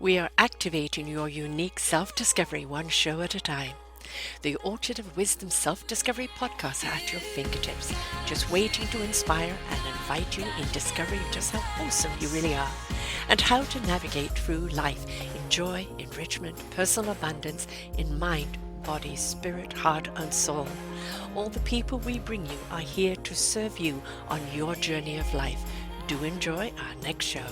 We are activating your unique self-discovery one show at a time. The Orchard of Wisdom Self-Discovery podcast are at your fingertips, just waiting to inspire and invite you in discovering just how awesome you really are and how to navigate through life in joy, enrichment, personal abundance, in mind, body, spirit, heart, and soul. All the people we bring you are here to serve you on your journey of life. Do enjoy our next show.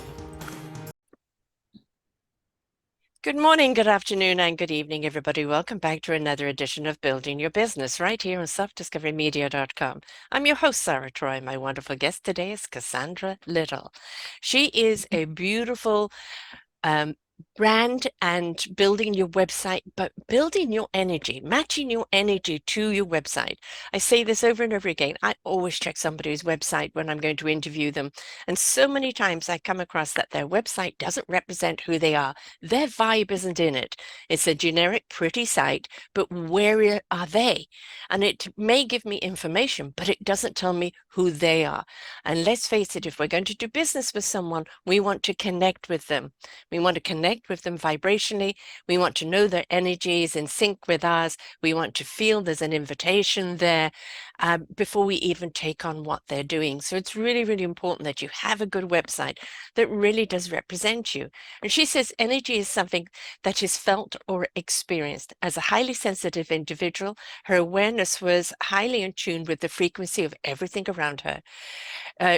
Good morning, good afternoon, and good evening, everybody. Welcome back to another edition of Building Your Business right here on selfdiscoverymedia.com. I'm your host, Sarah Troy. My wonderful guest today is Cassandra Little. She is a beautiful brand and building your website, but building your energy, matching your energy to your website. I say this over and over again. I always check somebody's website when I'm going to interview them. And so many times I come across that their website doesn't represent who they are. Their vibe isn't in it. It's a generic, pretty site, but where are they? And it may give me information, but it doesn't tell me who they are. And let's face it, if we're going to do business with someone, we want to connect with them. We want to connect with them vibrationally. We want to know their energy is in sync with ours. We want to feel there's an invitation there before we even take on what they're doing. So it's really, really important that you have a good website that really does represent you. And she says energy is something that is felt or experienced. As a highly sensitive individual, her awareness was highly in tune with the frequency of everything around her.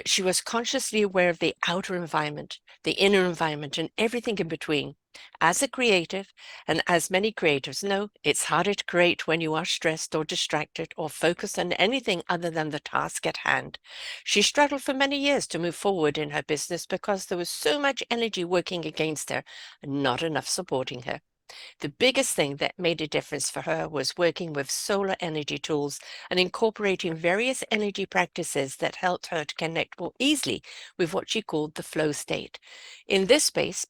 She was consciously aware of the outer environment, the inner environment, and everything in between. As a creative, and as many creatives know, it's harder to create when you are stressed or distracted or focused on anything other than the task at hand. She struggled for many years to move forward in her business because there was so much energy working against her and not enough supporting her. The biggest thing that made a difference for her was working with solar energy tools and incorporating various energy practices that helped her to connect more easily with what she called the flow state. In this space,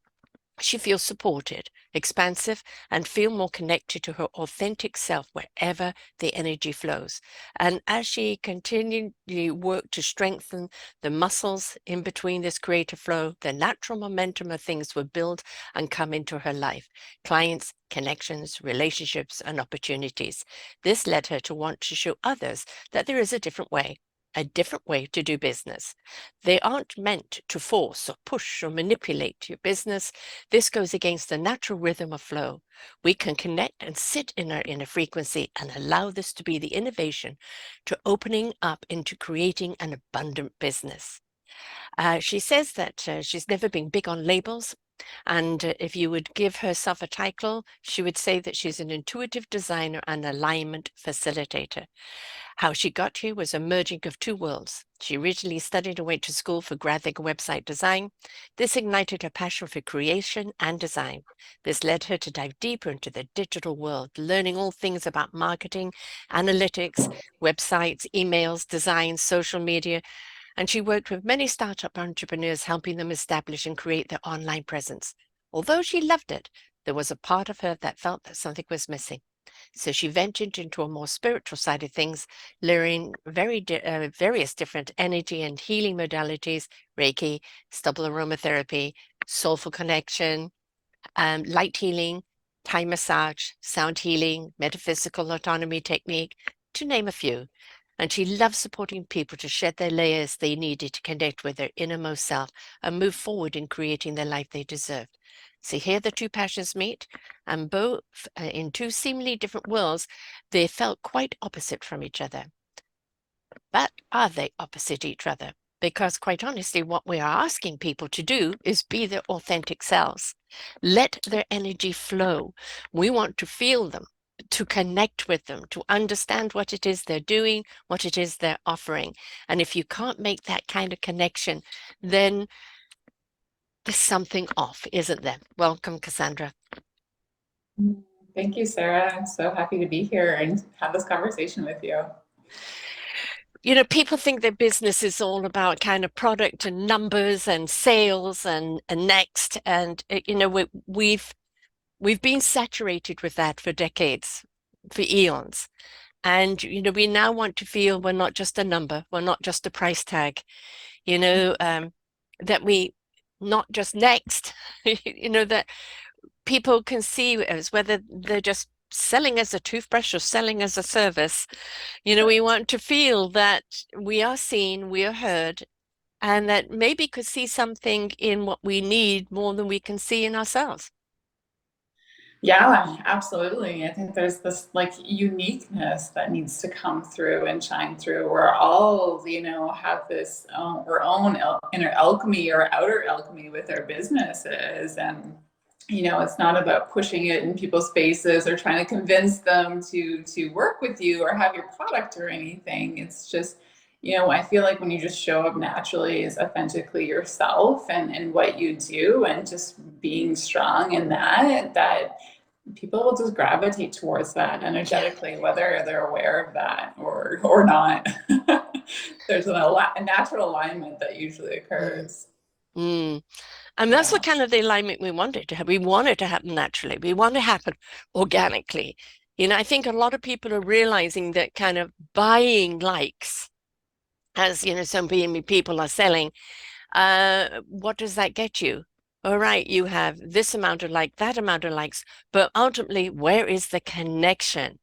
she feels supported, expansive, and feel more connected to her authentic self wherever the energy flows. And as she continually worked to strengthen the muscles in between this creative flow, the natural momentum of things would build and come into her life. Clients, connections, relationships, and opportunities. This led her to want to show others that there is a different way to do business. They aren't meant to force or push or manipulate your business. This goes against the natural rhythm of flow. We can connect and sit in our inner frequency and allow this to be the innovation to opening up into creating an abundant business. She says that she's never been big on labels. And if you would give herself a title, she would say that she's an intuitive designer and alignment facilitator. How she got here was a merging of two worlds. She originally studied and went to school for graphic and website design. This ignited her passion for creation and design. This led her to dive deeper into the digital world, learning all things about marketing, analytics, websites, emails, design, social media, and she worked with many startup entrepreneurs, helping them establish and create their online presence. Although she loved it, there was a part of her that felt that something was missing. So she ventured into a more spiritual side of things, learning various different energy and healing modalities, Reiki, stubble aromatherapy, soulful connection, light healing, Thai massage, sound healing, metaphysical autonomy technique, to name a few. And she loves supporting people to shed their layers they needed to connect with their innermost self and move forward in creating the life they deserved. See, here the two passions meet, and both in two seemingly different worlds, they felt quite opposite from each other. But are they opposite each other? Because quite honestly, what we are asking people to do is be their authentic selves. Let their energy flow. We want to feel them, to connect with them, to understand what it is they're doing, what it is they're offering. And if you can't make that kind of connection, then there's something off, isn't there? Welcome, Cassandra. Thank you, Sarah. I'm so happy to be here and have this conversation with you. You know, people think that business is all about kind of product and numbers and sales and next. And, you know, we've been saturated with that for decades, for eons. And, you know, we now want to feel we're not just a number, we're not just a price tag, you know, that we not just next, you know, that people can see us, whether they're just selling as a toothbrush or selling as a service. We Right. want to feel that we are seen, we are heard, and that maybe could see something in what we need more than we can see in ourselves. Yeah, absolutely. I think there's this like uniqueness that needs to come through and shine through. We're all, have this our own inner alchemy or outer alchemy with our businesses. And, it's not about pushing it in people's faces or trying to convince them to work with you or have your product or anything. It's just, I feel like when you just show up naturally as authentically yourself and what you do and just being strong in that people will just gravitate towards that Yeah. energetically, whether they're aware of that or not. There's a natural alignment that usually Mm. occurs. Mm. And that's the Yeah. kind of the alignment we want it to have. We want it to happen naturally. We want it to happen organically. I think a lot of people are realizing that kind of buying likes, as some people are selling. What does that get you? All right, you have this amount of like, that amount of likes, but ultimately, where is the connection?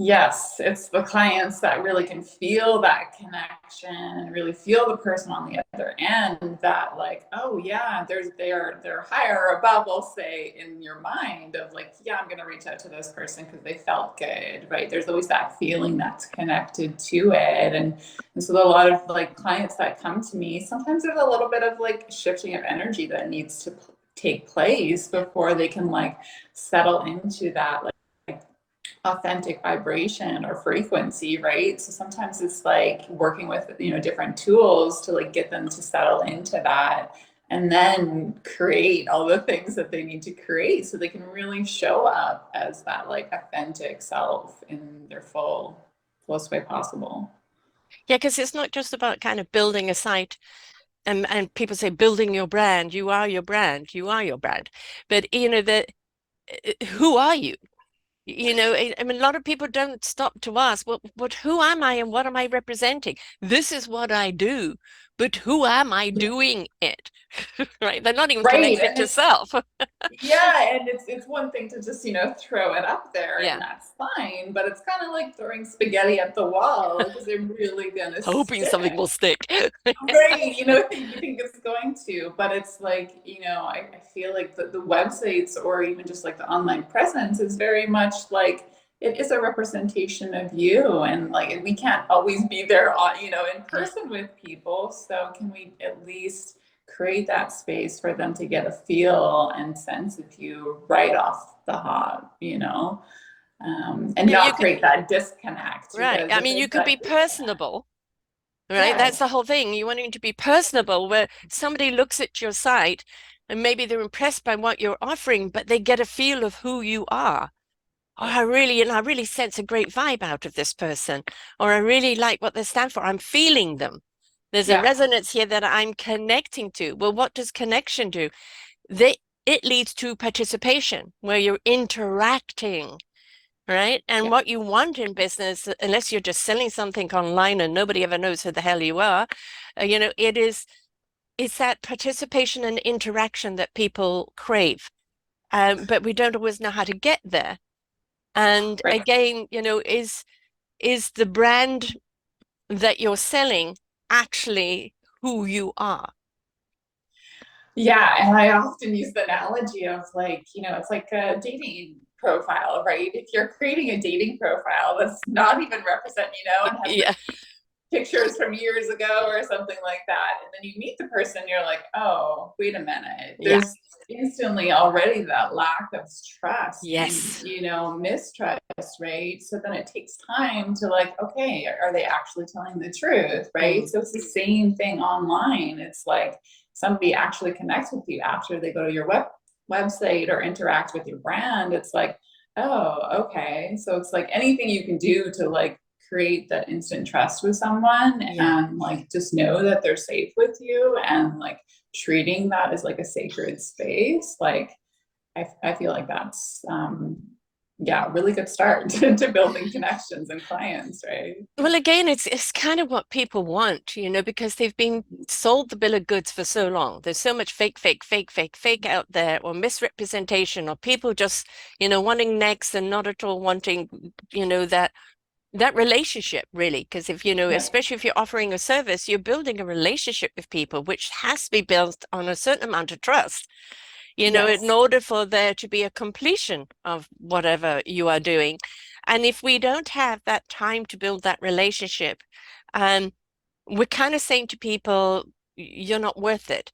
Yes, it's the clients that really can feel that connection and really feel the person on the other end that like, oh yeah, they're higher or above, we'll say in your mind of like, yeah, I'm gonna reach out to this person because they felt good, right? There's always that feeling that's connected to it. And so a lot of like clients that come to me, sometimes there's a little bit of like shifting of energy that needs to take place Yeah. before they can like settle into that like authentic vibration or frequency, right? So sometimes it's like working with, different tools to like get them to settle into that and then create all the things that they need to create so they can really show up as that like authentic self in their fullest way possible. Yeah, because it's not just about kind of building a site and people say building your brand, you are your brand, you are your brand. But who are you? I mean, a lot of people don't stop to ask, well, but who am I and what am I representing? This is what I do, but who am I doing it? Right? They're not even Right. connected And to it's self. Yeah, and it's one thing to just, throw it up there and Yeah. that's fine, but it's kind of like throwing spaghetti at the wall because they're really gonna Hoping something stick. will stick. Right, you think it's going to, but it's like, I feel like the websites or even just like the online presence is very much like it is a representation of you. And like we can't always be there on, in Yeah. person with people. So can we at least create that space for them to get a feel and sense of you right off the hop, and Yeah, you not could, create that disconnect right. because I if mean, you there's could be that disconnect, personable. Right? That's yes. the whole thing. You wanting to be personable, where somebody looks at your site and maybe they're impressed by what you're offering, but they get a feel of who you are. Oh, I really sense a great vibe out of this person, or I really like what they stand for. I'm feeling them. There's a Yeah. resonance here that I'm connecting to. Well, what does connection do? They, it leads to participation where you're interacting, right? And Yeah. what you want in business, unless you're just selling something online and nobody ever knows who the hell you are, it's that participation and interaction that people crave. But we don't always know how to get there. And Right. again, is the brand that you're selling actually who you are? Yeah, and I often use the analogy of like, it's like a dating profile, right? If you're creating a dating profile that's not even represent, and has Yeah. like pictures from years ago or something like that, and then you meet the person, you're like, oh, wait a minute. Yeah. There's instantly already that lack of trust and, Yes. mistrust, right? So then it takes time to like, okay, are they actually telling the truth, right? Mm. So it's the same thing online. It's like somebody actually connects with you after they go to your website or interact with your brand. It's like, oh, okay. So it's like anything you can do to like create that instant trust with someone Yeah. and like just know that they're safe with you and like treating that as like a sacred space. Like I feel like that's Yeah, really good start to building connections and clients, right? Well, again, it's kind of what people want, because they've been sold the bill of goods for so long. There's so much fake, fake, fake, fake, fake out there, or misrepresentation, or people just, wanting next and not at all wanting, that relationship really. Because if, Yeah. especially if you're offering a service, you're building a relationship with people, which has to be built on a certain amount of trust, in Yes. order for there to be a completion of whatever you are doing. And if we don't have that time to build that relationship, um, we're kind of saying to people, you're not worth it.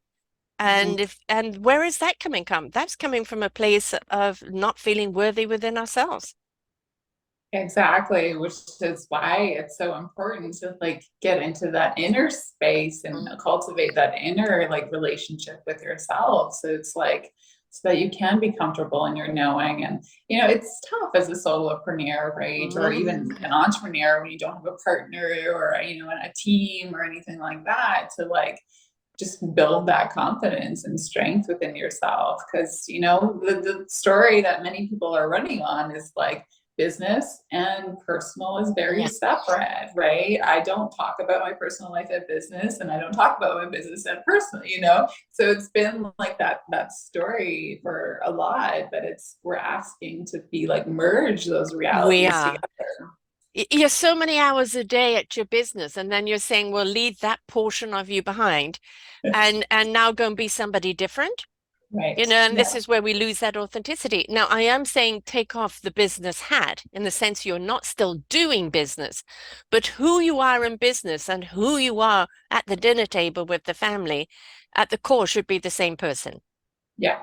Mhm. And where is that coming from? That's coming from a place of not feeling worthy within ourselves. Exactly, which is why it's so important to like get into that inner space and Mm. cultivate that inner like relationship with yourself. So it's like so that you can be comfortable in your knowing. And it's tough as a solopreneur, right? Or Mm. even an entrepreneur when you don't have a partner or a team or anything like that to like just build that confidence and strength within yourself. Because the story that many people are running on is like business and personal is very Yeah. separate, right? I don't talk about my personal life at business and I don't talk about my business at personal, so it's been like that story for a lot, but it's we're asking to be like merge those We realities are. together. You're so many hours a day at your business, and then you're saying, well, leave that portion of you behind and now go and be somebody different. Right. And this Yeah. is where we lose that authenticity. Now, I am saying take off the business hat in the sense you're not still doing business, but who you are in business and who you are at the dinner table with the family at the core should be the same person. Yeah.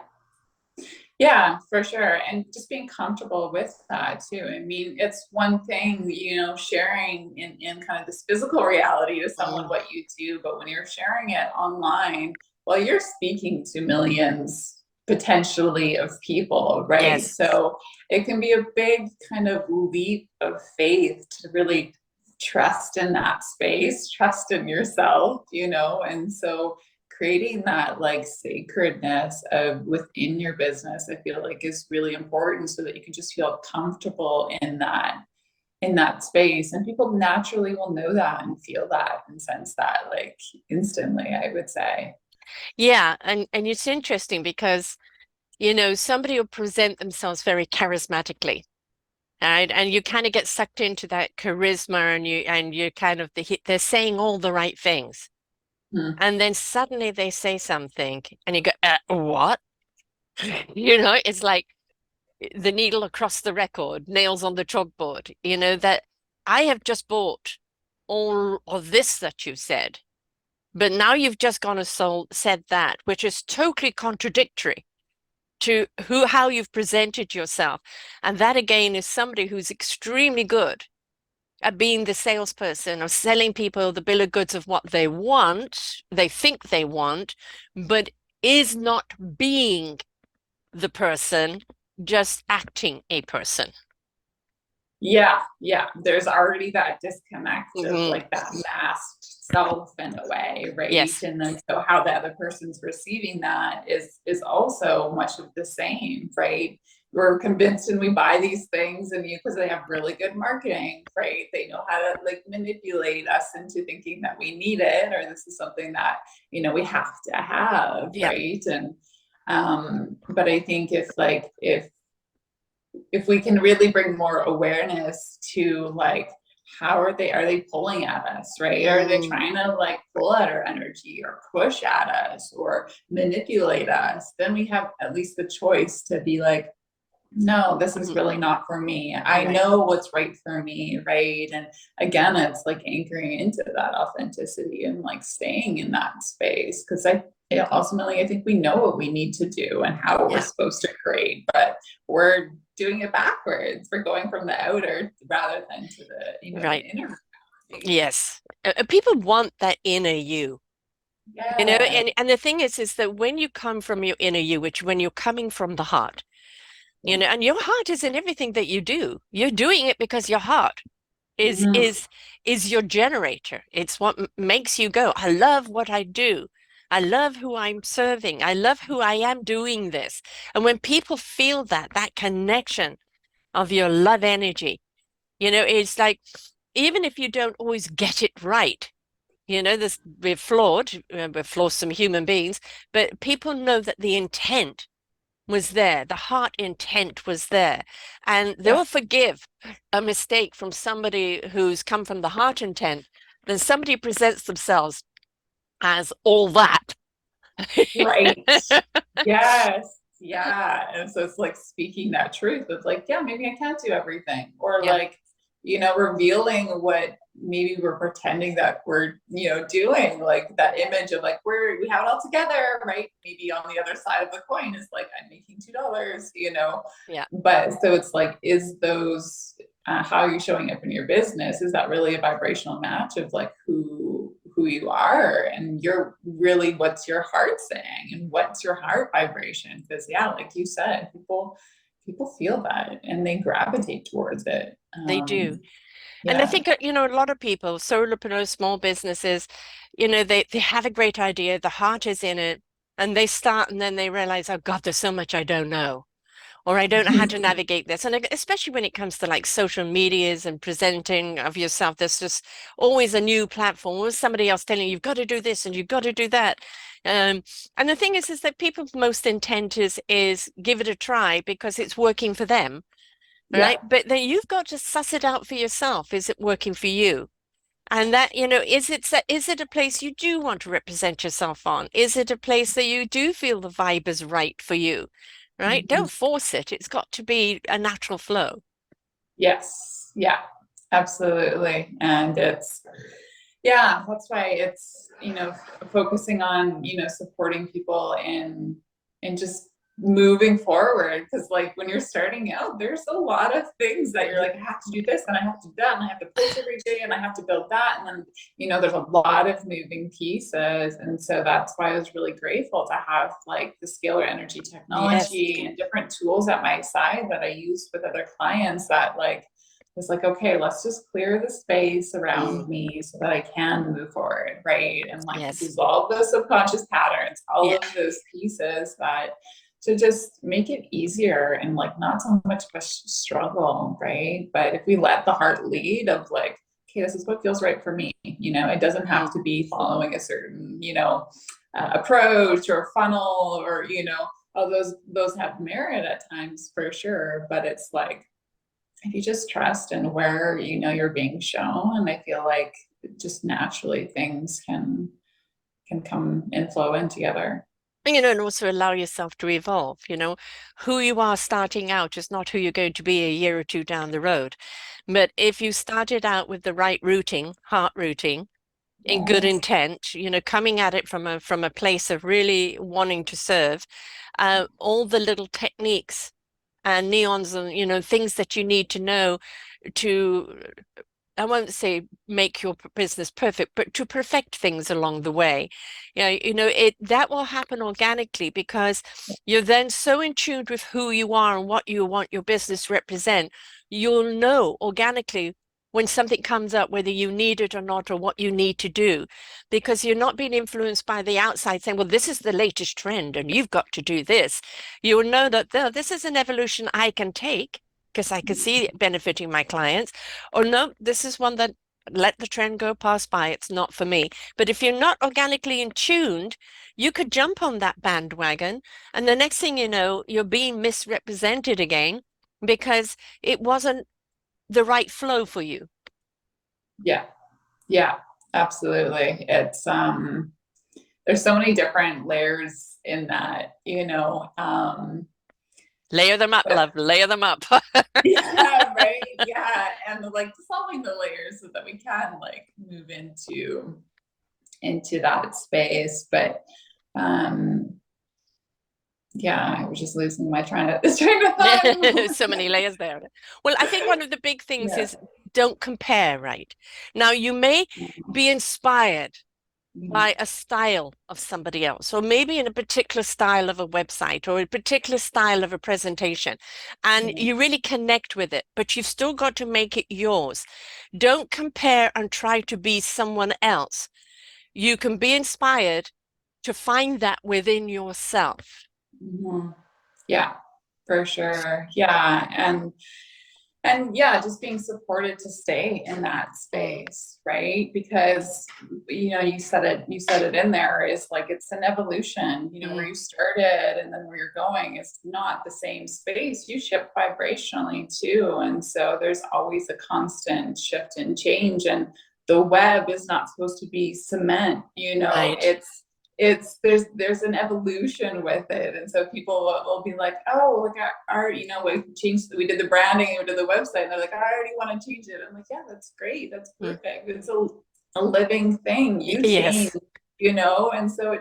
Yeah, for sure. And just being comfortable with that too. I mean, it's one thing, sharing in kind of this physical reality to someone Mm. what you do, but when you're sharing it online, well, you're speaking to millions potentially of people, right? Yes. So it can be a big kind of leap of faith to really trust in that space, trust in yourself, and so creating that like sacredness of within your business I feel like is really important so that you can just feel comfortable in that space, and people naturally will know that and feel that and sense that like instantly, I would say. Yeah, and it's interesting because, somebody will present themselves very charismatically. Right. And you kind of get sucked into that charisma and you kind of they're saying all the right things. Hmm. And then suddenly they say something and you go, what? It's like the needle across the record, nails on the chalkboard, that I have just bought all of this that you said, but now you've just gone and said that, which is totally contradictory to how you've presented yourself. And that again is somebody who's extremely good at being the salesperson or selling people the bill of goods of what they think they want, but is not being the person, just acting a person. Yeah, there's already that disconnect of Hmm. like that masked self in a way, right? Yes. And then so how the other person's receiving that is also much of the same, right? We're convinced and we buy these things and because they have really good marketing, right? They know how to like manipulate us into thinking that we need it or this is something that we have to have, Yeah. right? And but I think if we can really bring more awareness to like how are they pulling at us, right? Are they Mm. trying to like pull at our energy or push at us or manipulate us? Then we have at least the choice to be like, no, this is Mhm. really not for me. I Right. know what's right for me, right? And again, it's like anchoring into that authenticity and like staying in that space because ultimately I think we know what we need to do and how we're Yeah. supposed to create, but we're doing it backwards. We're going from the outer rather than to the Right. inner. Yes. People want that inner you. Yeah. And the thing is that when you come from your inner you, which when you're coming from the heart, Yeah. and your heart is in everything that you do. You're doing it because your heart is Mhm. is is your generator. It's what makes you go, I love what I do. I love who I'm serving. I love who I am doing this. And when people feel that connection, of your love energy. It's like, even if you don't always get it right, we're flawed, we're flawsome human beings, but people know that the intent was there, the heart intent was there, and they Yeah. will forgive a mistake from somebody who's come from the heart intent than somebody presents themselves as all that. Right. Yes. Yeah. And so it's like speaking that truth. It's like, yeah, maybe I can't do everything. Or Yeah, like, revealing what maybe we're pretending that we're, doing, like that image of like we have it all together, right? Maybe on the other side of the coin is like I'm making $2, yeah, But so it's like, is those how you're showing up in your business, is that really a vibrational match of like who you are, and you're really, what's your heart saying and what's your heart vibration? Because yeah, like you said, people feel that and they gravitate towards it. they do. And I Yeah. think, a lot of people, solopreneurs, small businesses, they have a great idea, the heart is in it, and they start and then they realize, oh God, there's so much I don't know, or I don't know how to navigate this. And especially when it comes to like social medias and presenting of yourself, there's just always a new platform or somebody else telling you, you've got to do this and you've got to do that. And the thing is that people's most intent is give it a try because it's working for them, Yeah. right? But then you've got to suss it out for yourself. Is it working for you? And that, is it a place you do want to represent yourself on? Is it a place that you do feel the vibe is right for you? Right? Mhm. Don't force it. It's got to be a natural flow. Yes. Yeah, absolutely. And yeah, that's why it's, focusing on, supporting people in just moving forward. Because like when you're starting out, there's a lot of things that you're like, I have to do this and I have to do that and I have to post every day and I have to build that. And then, there's a lot of moving pieces. And so that's why I was really grateful to have like the scalar energy Yes. technology and different tools at my side that I use with other clients, that like was like, okay, let's just clear the space around Mm, me so that I can move forward, right? And like yes. dissolve those subconscious patterns, all Yeah. of those pieces, that to just make it easier and like not so much of a struggle, right? But if we let the heart lead of like, okay, this is what feels right for me, it doesn't have Mm, to be following a certain, approach or funnel, or, all those have merit at times for sure, but it's like, if you just trust in where you're being shown, and I feel like just naturally things can come and flow in together. and also allow yourself to evolve. Who you are starting out is not who you're going to be a year or two down the road. But if you started out with the right routing, heart routing, in good Yes. intent, coming at it from a place of really wanting to serve, all the little techniques and neons and things that you need to know to, I won't say make your business perfect, but to perfect things along the way. It that will happen organically because you're then so in tune with who you are and what you want your business to represent. You'll know organically when something comes up, whether you need it or not, or what you need to do, because you're not being influenced by the outside saying, well, this is the latest trend and you've got to do this. You will know that this is an evolution I can take because I can see it benefiting my clients. Or no, this is one that let the trend go pass by. It's not for me. But if you're not organically in tuned, you could jump on that bandwagon. And the next thing you know, you're being misrepresented again because it wasn't the right flow for you. Yeah. Yeah, absolutely. It's there's so many different layers in that, Layer them up, but love, layer them up. yeah, right. Yeah. And like dissolving the layers so that we can like move into that space. But um yeah, I was just losing my train of thought. So many layers there. Well, I think one of the big things Yeah. is don't compare, right? Now, you may be inspired Mhm. by a style of somebody else, or maybe in a particular style of a website or a particular style of a presentation, and Yeah. you really connect with it, but you've still got to make it yours. Don't compare and try to be someone else. You can be inspired to find that within yourself. Mhm. Yeah, for sure. Yeah. And And yeah, just being supported to stay in that Mm, space, right? Because you said it in there, is like it's an evolution, where mm, you started and then where you're going is not the same space. You shift vibrationally too. And so there's always a constant shift and change. And the web is not supposed to be cement, right. there's an evolution with it. And so people will be like, oh, like we did the branding, we did the website, and they're like, I already want to change it. I'm like, yeah, that's great, that's Mm, perfect. It's a living thing. You change, yes. and so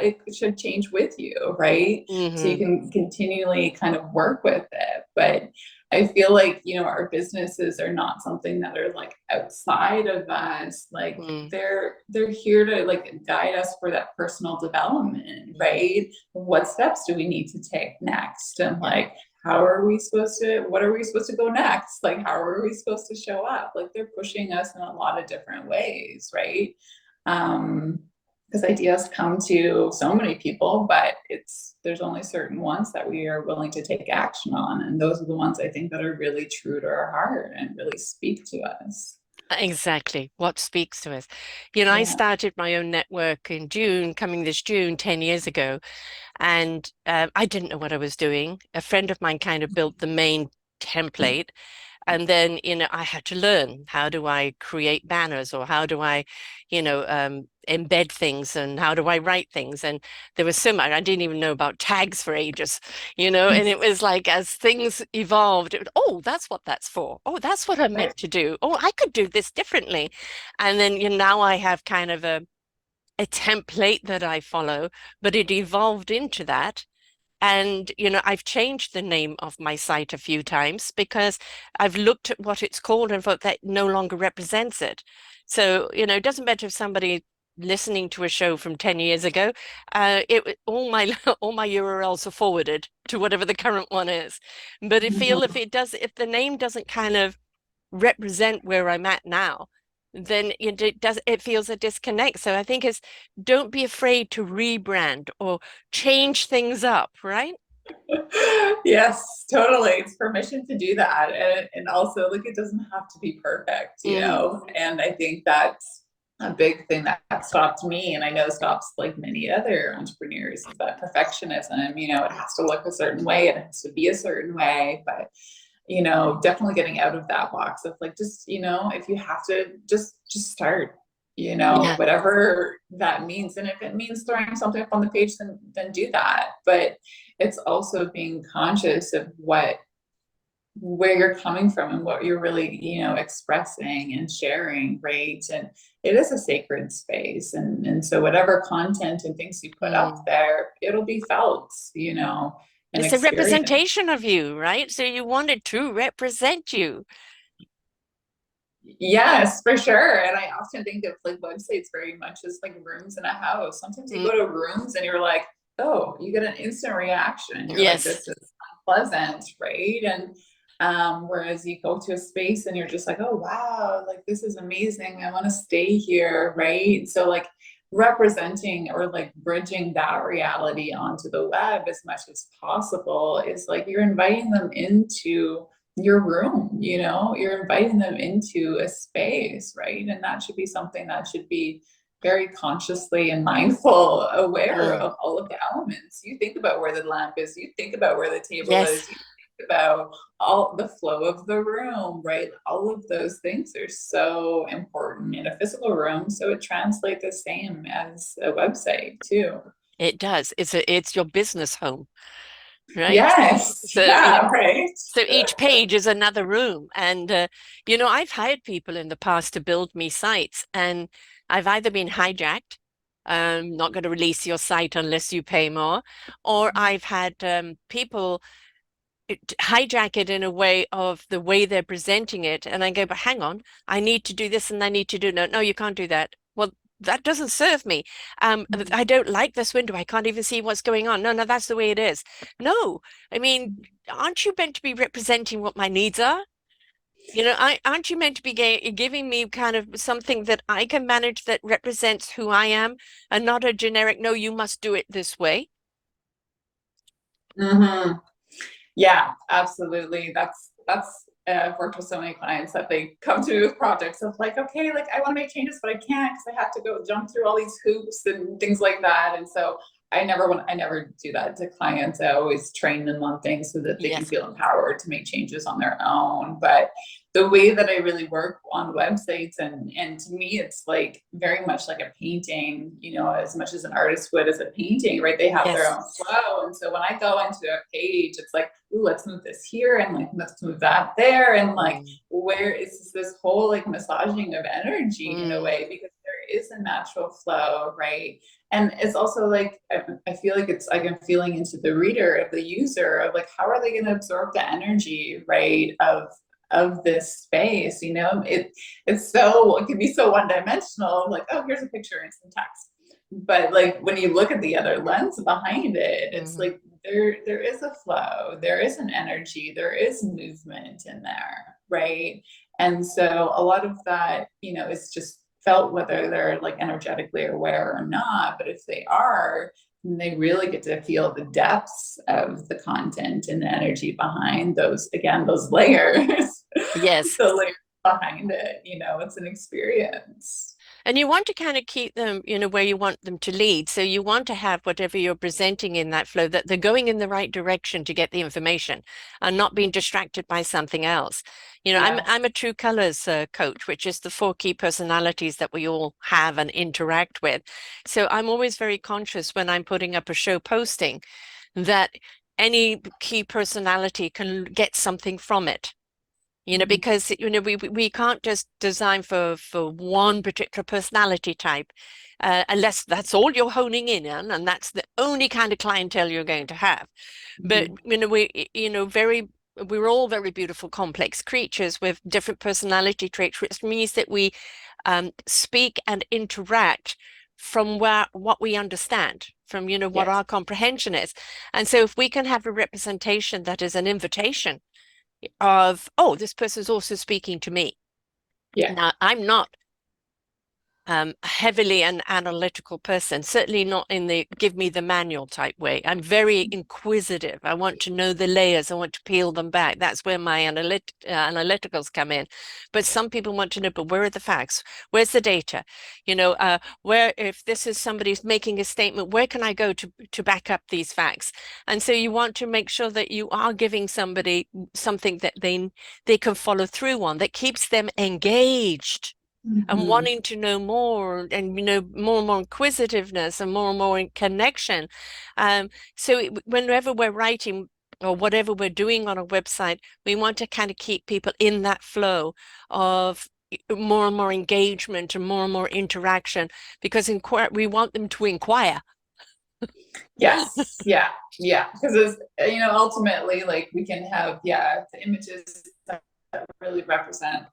it should change with you, right? So you Hmm. can continually kind of work with it. But I feel like, our businesses are not something that are like outside of us. Like Mm, they're here to like guide us for that personal development, mm, right? What steps do we need to take next? And like, what are we supposed to go next? Like, how are we supposed to show up? Like they're pushing us in a lot of different ways, right? Um, because ideas come to so many people, but there's only certain ones that we are willing to take action on, and those are the ones I think that are really true to our heart and really speak to us. exactly. What speaks to us? I Yeah. started my own network in June, coming this June, 10 years ago. And I didn't know what I was doing. A friend of mine kind of built the main template. And then, I had to learn, how do I create banners, or how do I, embed things, and how do I write things? And there was so much, I didn't even know about tags for ages, and it was like as things evolved, oh, that's what that's for. Oh, that's what I'm meant to do. Oh, I could do this differently. And then, now I have kind of a template that I follow, but it evolved into that. And, I've changed the name of my site a few times because I've looked at what it's called and thought that no longer represents it. So, it doesn't matter if somebody listening to a show from 10 years ago, all my all my URLs are forwarded to whatever the current one is. But I feel if the name doesn't kind of represent where I'm at now, then it feels a disconnect. So I think it's don't be afraid to rebrand or change things up, right? Yes, totally. It's permission to do that. And also, like, it doesn't have to be perfect, Hmm. And I think that's a big thing that stopped me. And I know stops like many other entrepreneurs is that perfectionism, it has to look a certain way, it has to be a certain way. But definitely getting out of that box of like, just, if you have to just start, Yeah. whatever that means. And if it means throwing something up on the page, then do that. But it's also being conscious of where you're coming from and what you're really, expressing and sharing, right? And it is a sacred space. And so whatever content and things you put up Mm. there, it'll be felt, and It's a experienced. representation of you, right? So you want it to represent you. Yes, for sure. And I often think of like websites very much as like rooms in a house. Sometimes you Mm. go to rooms and you're like, oh, you get an instant reaction. You're like, Yes, this is unpleasant, right? And whereas you go to a space and you're just like, oh wow, like this is amazing. I want to stay here, right? So like representing or like bridging that reality onto the web as much as possible is like you're inviting them into your room, you're inviting them into a space, right? And that should be something that should be very consciously and mindful, aware mm. of all of the elements. You think about where the lamp is, you think about where the table Yes, is, you think about all the flow of the room, right? All of those things are so important in a physical room. So it translates the same as a website too. it does. It's your business home, right? Yes. So, Yeah, right. so each page is another room. And, I've hired people in the past to build me sites, and I've either been hijacked, not going to release your site unless you pay more, or I've had people hijack it in a way of the way they're presenting it. And I go, but hang on, I need to do this and I need to do no, you can't do that. Well, that doesn't serve me. I don't like this window. I can't even see what's going on. No, that's the way it is. No, I mean, aren't you meant to be representing what my needs are? Aren't you meant to be giving me kind of something that I can manage that represents who I am, and not a generic, no, you must do it this way? Mm-hmm. Yeah, absolutely. That's I've worked with so many clients that they come to me with projects of like, okay, like I want to make changes, but I can't because I have to go jump through all these hoops and things like that. And so I never do that to clients. I always train them on things so that they can Yes. feel empowered to make changes on their own. But the way that I really work on websites, and to me it's like very much like a painting, as much as an artist would as a painting, right? They have their Yes. own flow. And so when I go into a page, it's like, ooh, let's move this here and like let's move that there. And like Mm. where is this whole like massaging of energy in a Mm. way, because there is a natural flow, right? And it's also like I feel like it's like I'm feeling into the reader, of the user, of like how are they going to absorb the energy, right, of this space. It can be so one dimensional, like, oh, here's a picture and some text. But like when you look at the other lens behind it, it's Mm-hmm. like there is a flow, there is an energy, there is movement in there, right? And so a lot of that, is just felt, whether they're like energetically aware or not. But if they are, then they really get to feel the depths of the content and the energy behind those, again, those layers. Yes. The layers behind it, it's an experience. And you want to kind of keep them, where you want them to lead. So you want to have whatever you're presenting in that flow, that they're going in the right direction to get the information and not being distracted by something else. I'm Yes. a true colors coach, which is the four key personalities that we all have and interact with. So I'm always very conscious when I'm putting up a show posting that any key personality can get something from it. Mhm. Because we can't just design for one particular personality type, unless that's all you're honing in on, and that's the only kind of clientele you're going to have. But Mhm. we're all very beautiful, complex creatures with different personality traits, which means that we speak and interact from what we understand, from what Yes. our comprehension is. And so if we can have a representation that is an invitation of, oh, this person's also speaking to me. Yeah. Now, I'm not heavily an analytical person, certainly not in the give me the manual type way. I'm very inquisitive. I want to know the layers. I want to peel them back. That's where my analyticals come in. But some people want to know, but where are the facts? Where's the data? Where, if this is somebody's making a statement, where can I go to back up these facts? And so you want to make sure that you are giving somebody something that they can follow through on, that keeps them engaged and Mhm. wanting to know more, and more and more inquisitiveness and more in connection. So whenever we're writing or whatever we're doing on a website, we want to kind of keep people in that flow of more and more engagement and more interaction, because we want them to inquire. Yes. Yeah. Yeah. Because it's, ultimately, like we can have, yeah, the images that really represent,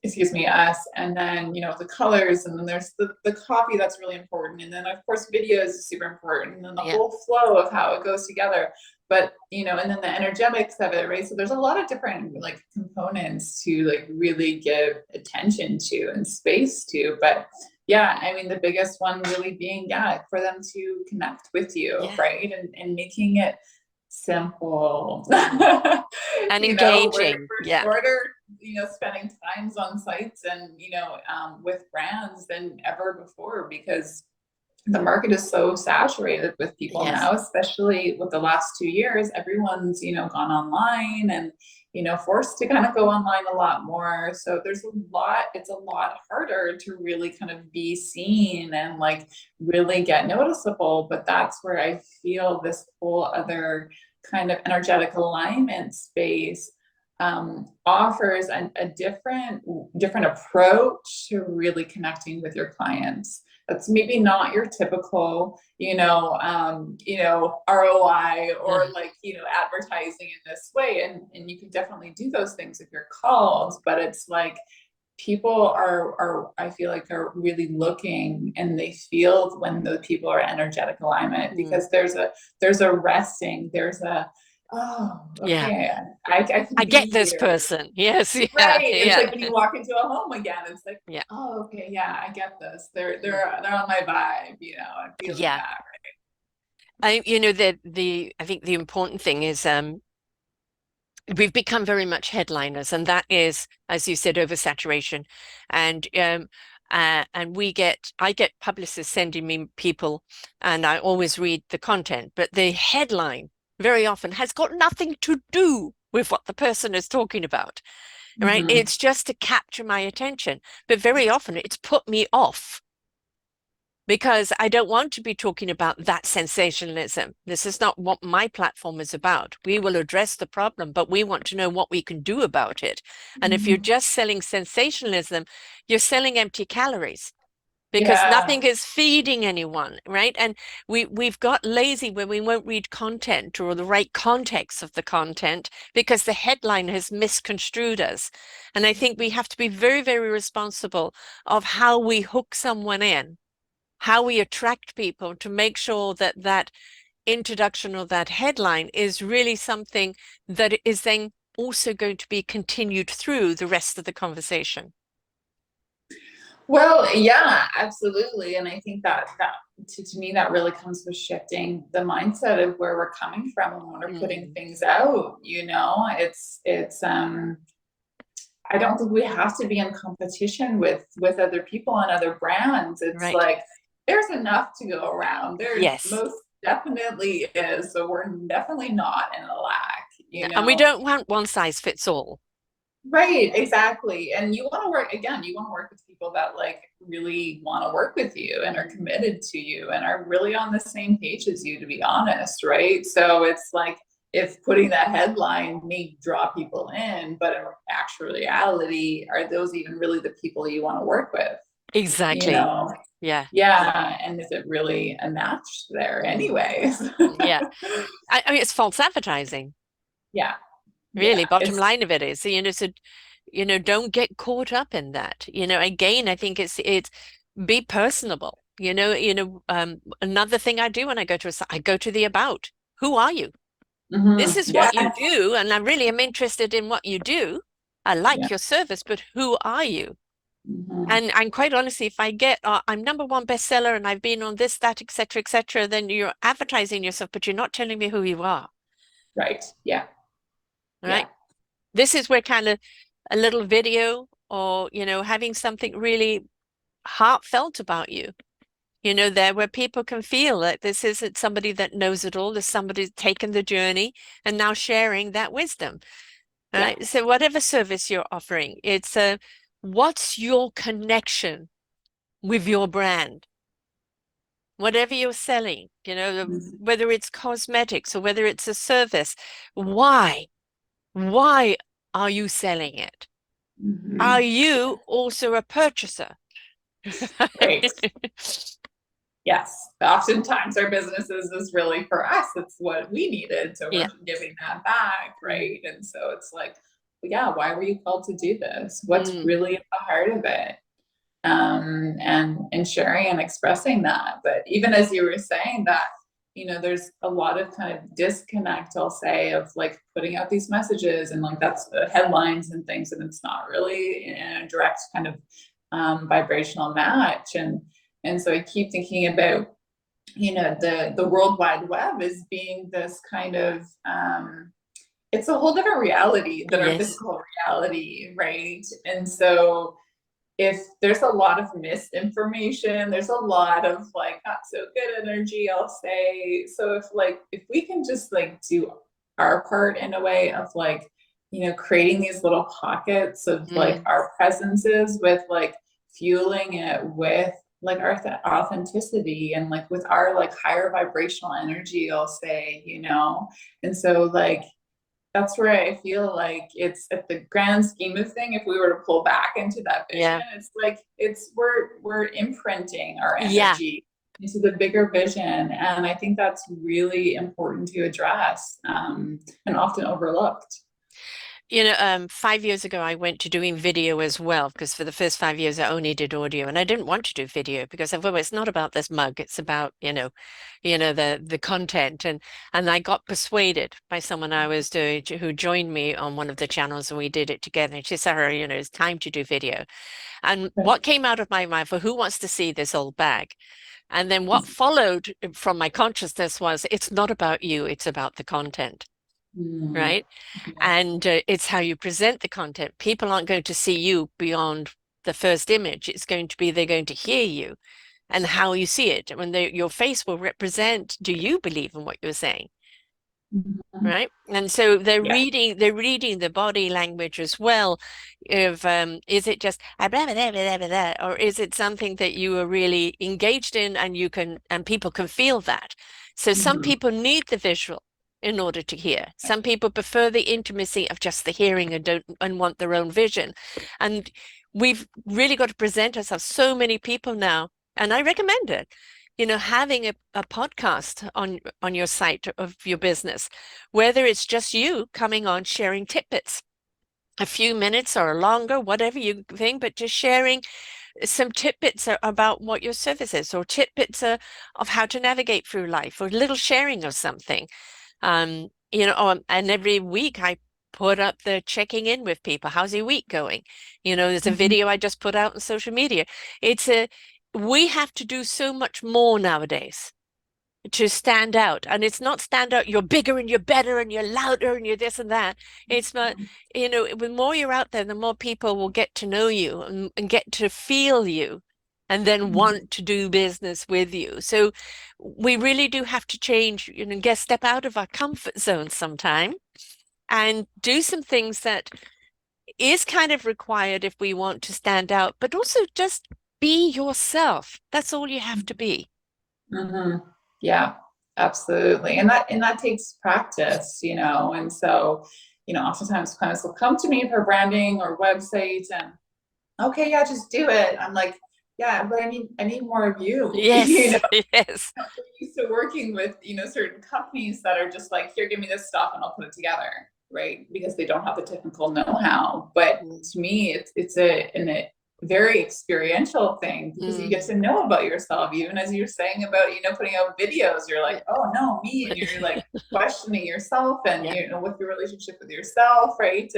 excuse me, us, and then the colors, and then there's the copy that's really important, and then of course video is super important, and then the Yeah. whole flow of how it goes together. But and then the energetics of it, right? So there's a lot of different like components to like really give attention to and space to. But yeah, I mean the biggest one really being, yeah, for them to connect with you, Yeah. right? And making it simple. And We're engaging. Yeah. shorter, spending times on sites and, with brands than ever before, because the market is so saturated with people Yes. now, especially with the last 2 years. Everyone's, gone online and, forced to kind of go online a lot more. So it's a lot harder to really kind of be seen and like really get noticeable. But that's where I feel this whole other kind of energetic alignment space offers a different approach to really connecting with your clients. That's maybe not your typical, ROI or like, advertising in this way. And you can definitely do those things if you're called, but it's like people are I feel like are really looking, and they feel when the people are energetic alignment, Mm. because there's a resting, there's a, oh, Yeah. okay, I can I get be this here. person. Yes. Yeah. Right. It's Yeah. like when you walk into a home again, it's like, Yeah. oh, okay, yeah, I get this. They're Mm. they're they're on my vibe, I'm feeling Yeah. I think the important thing is we've become very much headliners, and that is, as you said, oversaturation. And I get publicists sending me people, and I always read the content, but the headline very often has got nothing to do with what the person is talking about, right? Mhm. It's just to capture my attention, but very often it's put me off because I don't want to be talking about that sensationalism. This is not what my platform is about. We will address the problem, but we want to know what we can do about it. And if you're Mhm. just selling sensationalism, you're selling empty calories because Yeah. nothing is feeding anyone, right? And we've got lazy when we won't read content or the right context of the content because the headline has misconstrued us. And I think we have to be very, very responsible of how we hook someone in, how we attract people to make sure that that introduction or that headline is really something that is then also going to be continued through the rest of the conversation. Well, yeah, absolutely. And I think that to me that really comes with shifting the mindset of where we're coming from and when we're putting Mm, things out, it's I don't think we have to be in competition with other people and other brands. It's right. like there's enough to go around. There Yes. most definitely is. So we're definitely not in a lack, No, you and we know. don't want one size fits all. Right, exactly. And you want to work again, you want to work with people that like really want to work with you and are Mm, committed to you and are really on the same page as you, to be honest, right? So it's like if putting that headline may draw people in, but in actual reality, are those even really the people you want to work with? You exactly. know? Yeah. Yeah. And is it really a match there, Mm, anyways? yeah. I mean, it's false advertising. Yeah. Really, Yeah. bottom It's line of it is, so, don't get caught up in that. Again, I think it's be personable. Another thing I do when I go to I go to the about. Who are you? This is what you yes. do, and I really am interested in what you do. I like Yeah. your service, but who are you? Mhm. And quite honestly, if I get I'm number one bestseller and I've been on this, that, etc., then you're advertising yourself, but you're not telling me who you are. Right. Yeah. All Yeah. right. This is where kind of a little video or, having something really heartfelt about you, there where people can feel that this isn't somebody that knows it all. There's somebody taken the journey and now sharing that wisdom. All Yeah. right. So whatever service you're offering, it's what's your connection with your brand? Whatever you're selling, Mhm. whether it's cosmetics or whether it's a service, why? Why are you selling it? Are Mhm. you also a purchaser? Right. Yes. Oftentimes our businesses is really for us. It's what we needed. So we're Yeah. giving that back. Mm. Right. And so it's like, yeah, why were you called to do this? What's Mm. really at the heart of it? And sharing and expressing that. But even as you were saying that, there's a lot of kind of disconnect, I'll say, of like putting out these messages and like that's headlines and things, and it's not really in a direct kind of vibrational match. And so I keep thinking about the World Wide Web as being this kind of it's a whole different reality than our Yes. physical reality, right? And so if there's a lot of misinformation, there's a lot of like not so good energy, I'll say. So if we can just like do our part in a way of like, creating these little pockets of like Mm. our presences with like fueling it with like our authenticity and like with our like higher vibrational energy, I'll say, and so like that's where I feel like it's at the grand scheme of thing. If we were to pull back into that vision, Yeah. it's like we're imprinting our Yeah. energy into the bigger vision, and I think that's really important to address and often overlooked. 5 years ago, I went to doing video as well because for the first 5 years, I only did audio, and I didn't want to do video because I thought, well, it's not about this mug; it's about the content, and I got persuaded by someone I was doing who joined me on one of the channels, and we did it together. And she said, Sarah, it's time to do video. And what came out of my mouth, well, who wants to see this old bag? And then what followed from my consciousness was, it's not about you; it's about the content. Mm. right? Yeah. And it's how you present the content. People aren't going to see you beyond the first image. It's going to be they're going to hear you and how you see it. When your face will represent, do you believe in what you're saying? Mhm. Right. And so Yeah. they're reading the body language as well. Of is it just blah, blah, blah, blah, blah, blah, or is it something that you are really engaged in and you can and people can feel that? So some Mhm. people need the visual in order to hear. Some people prefer the intimacy of just the hearing and don't and want their own vision. And we've really got to present ourselves. So many people now, and I recommend it, having a podcast on your site of your business, whether it's just you coming on sharing tidbits, a few minutes or longer, whatever you think, but just sharing some tidbits about what your service is, or tidbits of how to navigate through life, or a little sharing of something. And every week I put up the checking in with people. How's your week going? There's a Mhm. video I just put out on social media. We have to do so much more nowadays to stand out. And it's not stand out, you're bigger and you're better and you're louder and you're this and that. It's not, the more you're out there, the more people will get to know you and get to feel you and then Mhm. want to do business with you. So we really do have to change, step out of our comfort zone sometime and do some things that is kind of required if we want to stand out, but also just be yourself. That's all you have to be. Mhm. Yeah, absolutely. And that takes practice, and so, oftentimes clients will come to me for branding or websites and okay, yeah, just do it. I'm like, yeah, but I need more of you. Yes, yes. We're used to working with, certain companies that are just like, here, give me this stuff and I'll put it together, right? Because they don't have the technical know-how. But Mm. to me, it's a very experiential thing because you get Mm. to know about yourself. Even as you're saying about, putting out videos, you're like, Yeah. oh no, me, and you're like questioning yourself and Yeah. with your relationship with yourself, right?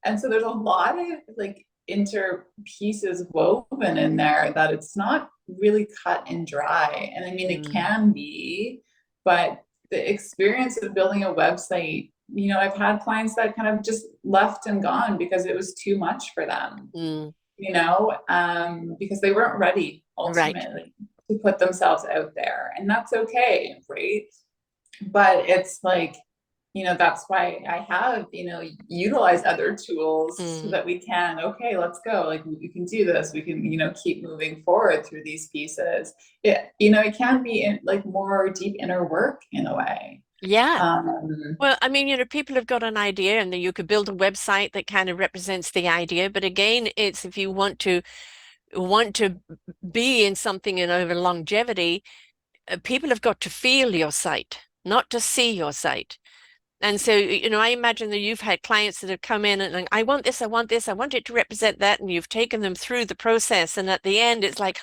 And so there's a lot of like inter pieces woven in there that it's not really cut and dry. And I mean, it Mm. can be, but the experience of building a website, I've had clients that kind of just left and gone because it was too much for them, Mm. because they weren't ready Right. ultimately to put themselves out there. And that's okay, right? But it's like, that's why I have, utilize other tools so Mm. that we can, okay, let's go. Like we can do this. We can, keep moving forward through these pieces. It can be like more deep inner work in a way. Yeah. Um, Well, I mean, people have got an idea and then you could build a website that kind of represents the idea. But again, it's if you want to be in something in over longevity, people have got to feel your site, not to see your site. And so, I imagine that you've had clients that have come in and like, I want this, I want this, I want it to represent that, and you've taken them through the process. And at the end, it's like,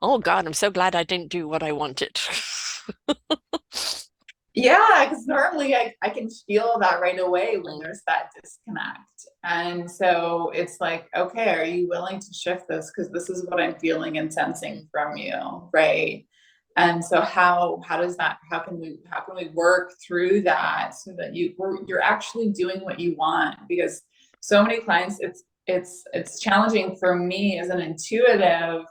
oh God, I'm so glad I didn't do what I wanted. Yeah, because normally I can feel that right away when Mm. there's that disconnect. And so it's like, okay, are you willing to shift this? Because this is what I'm feeling and sensing from you, right? And so how does that how can we work through that so that you're actually doing what you want? Because so many clients it's challenging for me as an intuitive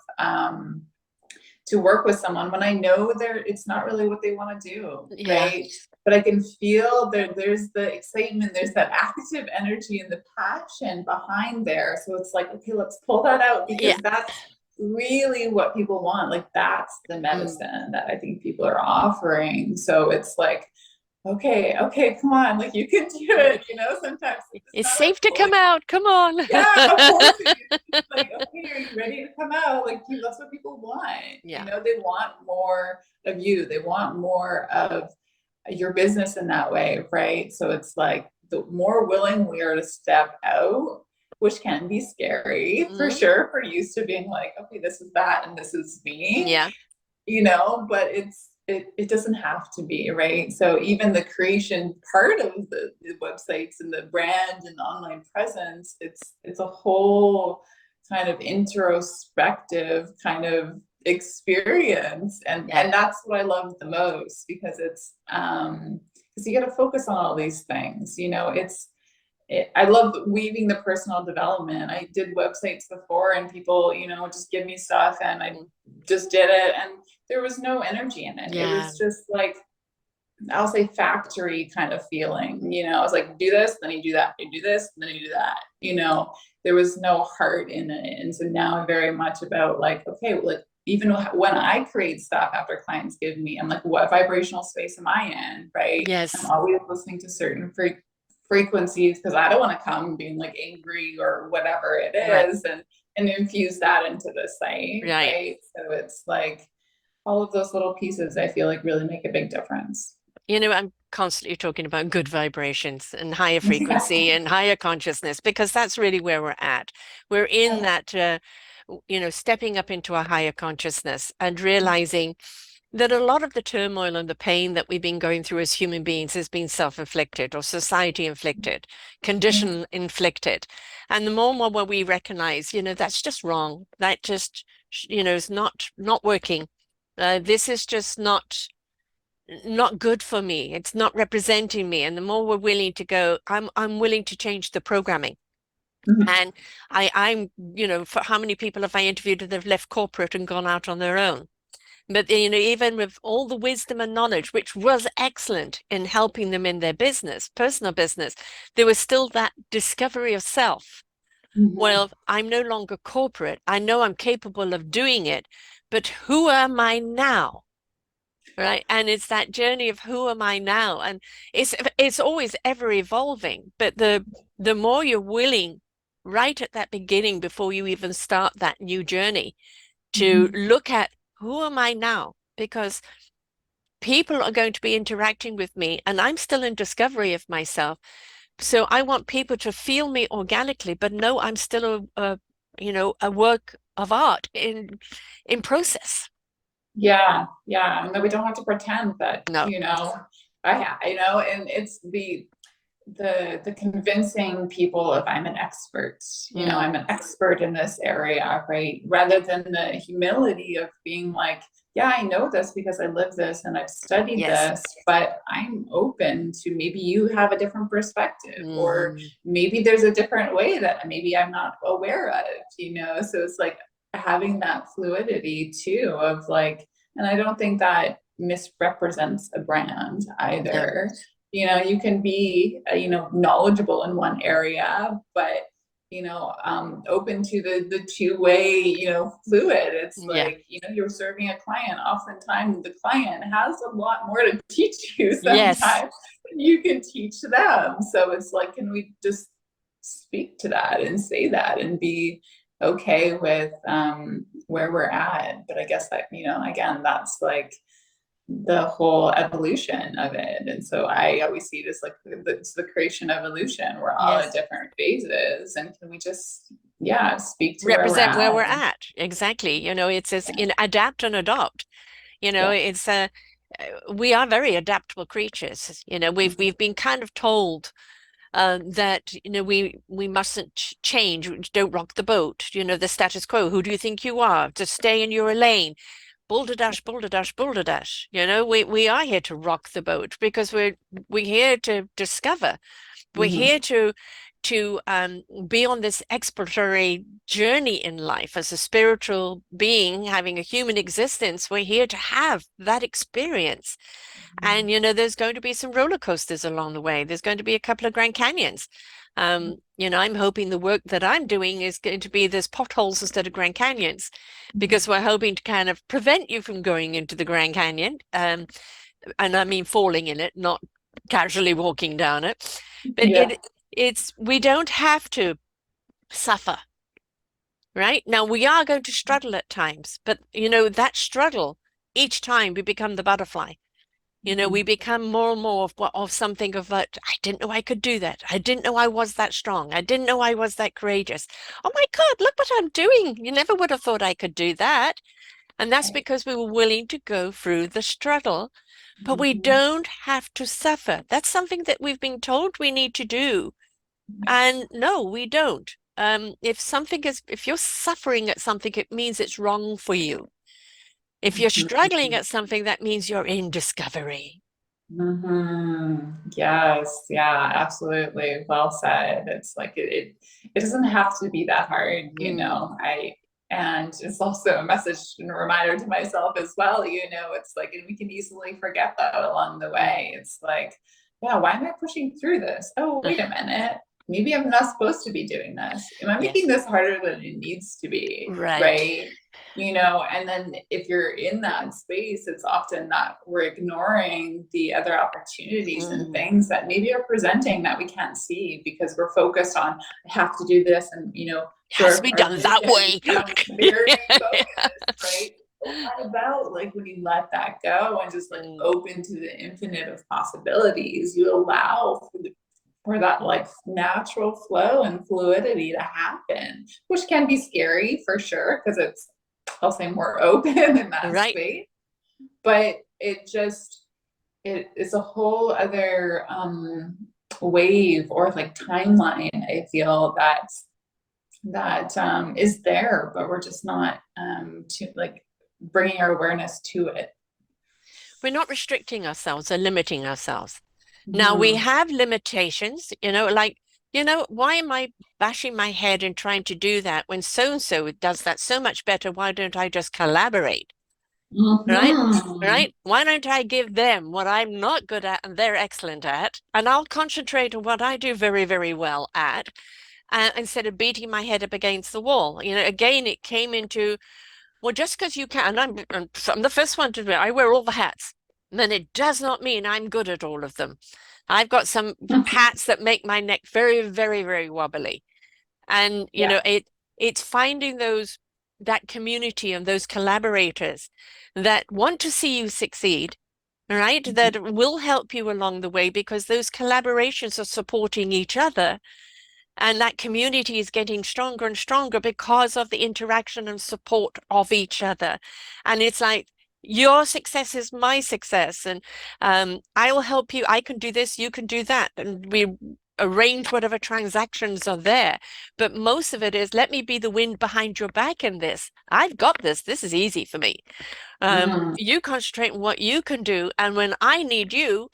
to work with someone when I know it's not really what they want to do, Yeah. right? But I can feel there's the excitement, there's that active energy and the passion behind there. So it's like, okay, let's pull that out Yeah. because that's really what people want. Like that's the Mm. medicine that I think people are offering. So it's like, okay, come on, like you can do Yeah. it. Sometimes it's It's not a safe to fully come out. Come on. yeah, of course it is. It's like, okay, are you ready to come out? Like, that's what people want. Yeah. They want more of you. They want more of your business in that way, right? So it's like the more willing we are to step out, which can be scary for Mm. sure. For used to being like, okay, this is that and this is me, Yeah. but it doesn't have to be, right? So even the creation part of the websites and the brand and the online presence, it's a whole kind of introspective kind of experience. and Yeah. and that's what I love the most because because you got to focus on all these things. I love weaving the personal development. I did websites before and people, just give me stuff and I just did it and there was no energy in it. It Yeah. was just like, I'll say factory kind of feeling, I was like, do this, then you do that, you do this, then you do that, there was no heart in it. And so now I'm very much about like, okay, like even when I create stuff after clients give me, I'm like, what vibrational space am I in? Right. I'm Yes. always listening to certain frequencies because I don't want to come being like angry or whatever it Right. is and infuse that into the site. Right. Right. So it's like all of those little pieces I feel like really make a big difference. I'm constantly talking about good vibrations and higher frequency and higher consciousness because that's really where we're at. We're in that, stepping up into a higher consciousness and realizing that a lot of the turmoil and the pain that we've been going through as human beings has been self-inflicted or society inflicted, condition inflicted. And the more and more we recognize, that's just wrong. That just, is not working. This is just not good for me. It's not representing me. And the more we're willing to go, I'm willing to change the programming. Mhm. And I'm, for how many people have I interviewed that have left corporate and gone out on their own? But even with all the wisdom and knowledge, which was excellent in helping them in their business, personal business, there was still that discovery of self. Mhm. Well, I'm no longer corporate. I know I'm capable of doing it, but who am I now? Right. And it's that journey of who am I now? And it's always ever evolving, but the more you're willing right at that beginning before you even start that new journey to Mhm. look at who am I now? Because people are going to be interacting with me and I'm still in discovery of myself. So I want people to feel me organically, but know I'm still a work of art in process. Yeah, yeah, and that we don't have to pretend that, No. and it's the convincing people if I'm an expert, Mm, I'm an expert in this area, right? Rather than the humility of being like, yeah, I know this because I live this and I've studied yes. this, but I'm open to maybe you have a different perspective, or Hmm. maybe there's a different way that maybe I'm not aware of, So it's like having that fluidity too of like, and I don't think that misrepresents a brand No. either. You can be knowledgeable in one area but open to the two-way fluid. It's Yeah. like you're serving a client, oftentimes the client has a lot more to teach you Yes. sometimes than you can teach them. So it's like, can we just speak to that and say that and be okay with where we're at? But I guess that again, that's like the whole evolution of it. And so I always see it as like it's the creation evolution. We're all at Yes. different phases. And can we just, yeah, speak to where we're Represent where at? we're at. Exactly. It's as Yeah. in adapt and adopt. Yeah. It's we are very adaptable creatures. We've been kind of told that we mustn't change, don't rock the boat. The status quo. Who do you think you are? To stay in your lane. Boulder dash, boulder dash, boulder dash. We are here to rock the boat because we're here to discover. We're Mm-hmm. here to be on this exploratory journey in life as a spiritual being having a human existence. We're here to have that experience. And there's going to be some roller coasters along the way. There's going to be a couple of Grand Canyons. I'm hoping the work that I'm doing is going to be there's potholes instead of Grand Canyons, because we're hoping to kind of prevent you from going into the Grand Canyon. And I mean falling in it, not casually walking down it. But Yeah. it's we don't have to suffer, right? Now we are going to struggle at times, but that struggle, each time we become the butterfly. We become more and more of something of that. I didn't know I could do that. I didn't know I was that strong. I didn't know I was that courageous. Oh my God, look what I'm doing. You never would have thought I could do that. And that's Right. because we were willing to go through the struggle, but we Mhm. don't have to suffer. That's something that we've been told we need to do. And no, we don't. If you're suffering at something, it means it's wrong for you. If you're struggling Mhm. at something, that means you're in discovery. Yes, yeah, absolutely. Well said. It's like it doesn't have to be that hard, you Mm, know. And it's also a message and a reminder to myself as well, you know, it's like, and we can easily forget that along the mm. way. It's like, yeah, why am I pushing through this? Oh, wait a minute. Maybe I'm not supposed to be doing this. Am I making Yes. this harder than it needs to be? Right. Right. You know, and then if you're in that space, it's often that we're ignoring the other opportunities and Mm. things that maybe are presenting that we can't see because we're focused on, I have to do this. And, you know, Has to sort of be our done that vision way. becomes very focused, right? But what about like when you let that go and just like Mm. open to the infinite of possibilities, you allow for that like natural flow and fluidity to happen, which can be scary for sure because it's, I'll say, more open in that Right. space. But it just it's a whole other wave or like timeline. I feel that is there, but we're just not to like bringing our awareness to it. We're not restricting ourselves or limiting ourselves. Now we Mm-hmm. have limitations, like, why am I bashing my head and trying to do that when so and so does that so much better? Why don't I just collaborate? Right? Mm-hmm. Right? Why don't I give them what I'm not good at and they're excellent at? And I'll concentrate on what I do very, very well at, instead of beating my head up against the wall. Again, it came into, well, just because you can, I'm the first one to admit I wear all the hats. Then it does not mean I'm good at all of them. I've got some hats that make my neck very, very, very wobbly. And Yeah. it's finding that community and those collaborators that want to see you succeed, right? That will help you along the way because those collaborations are supporting each other. And that community is getting stronger and stronger because of the interaction and support of each other. And it's like, your success is my success. And I will help you. I can do this, you can do that. And we arrange whatever transactions are there. But most of it is, let me be the wind behind your back in this. I've got this. This is easy for me. Mm-hmm. You concentrate on what you can do. And when I need you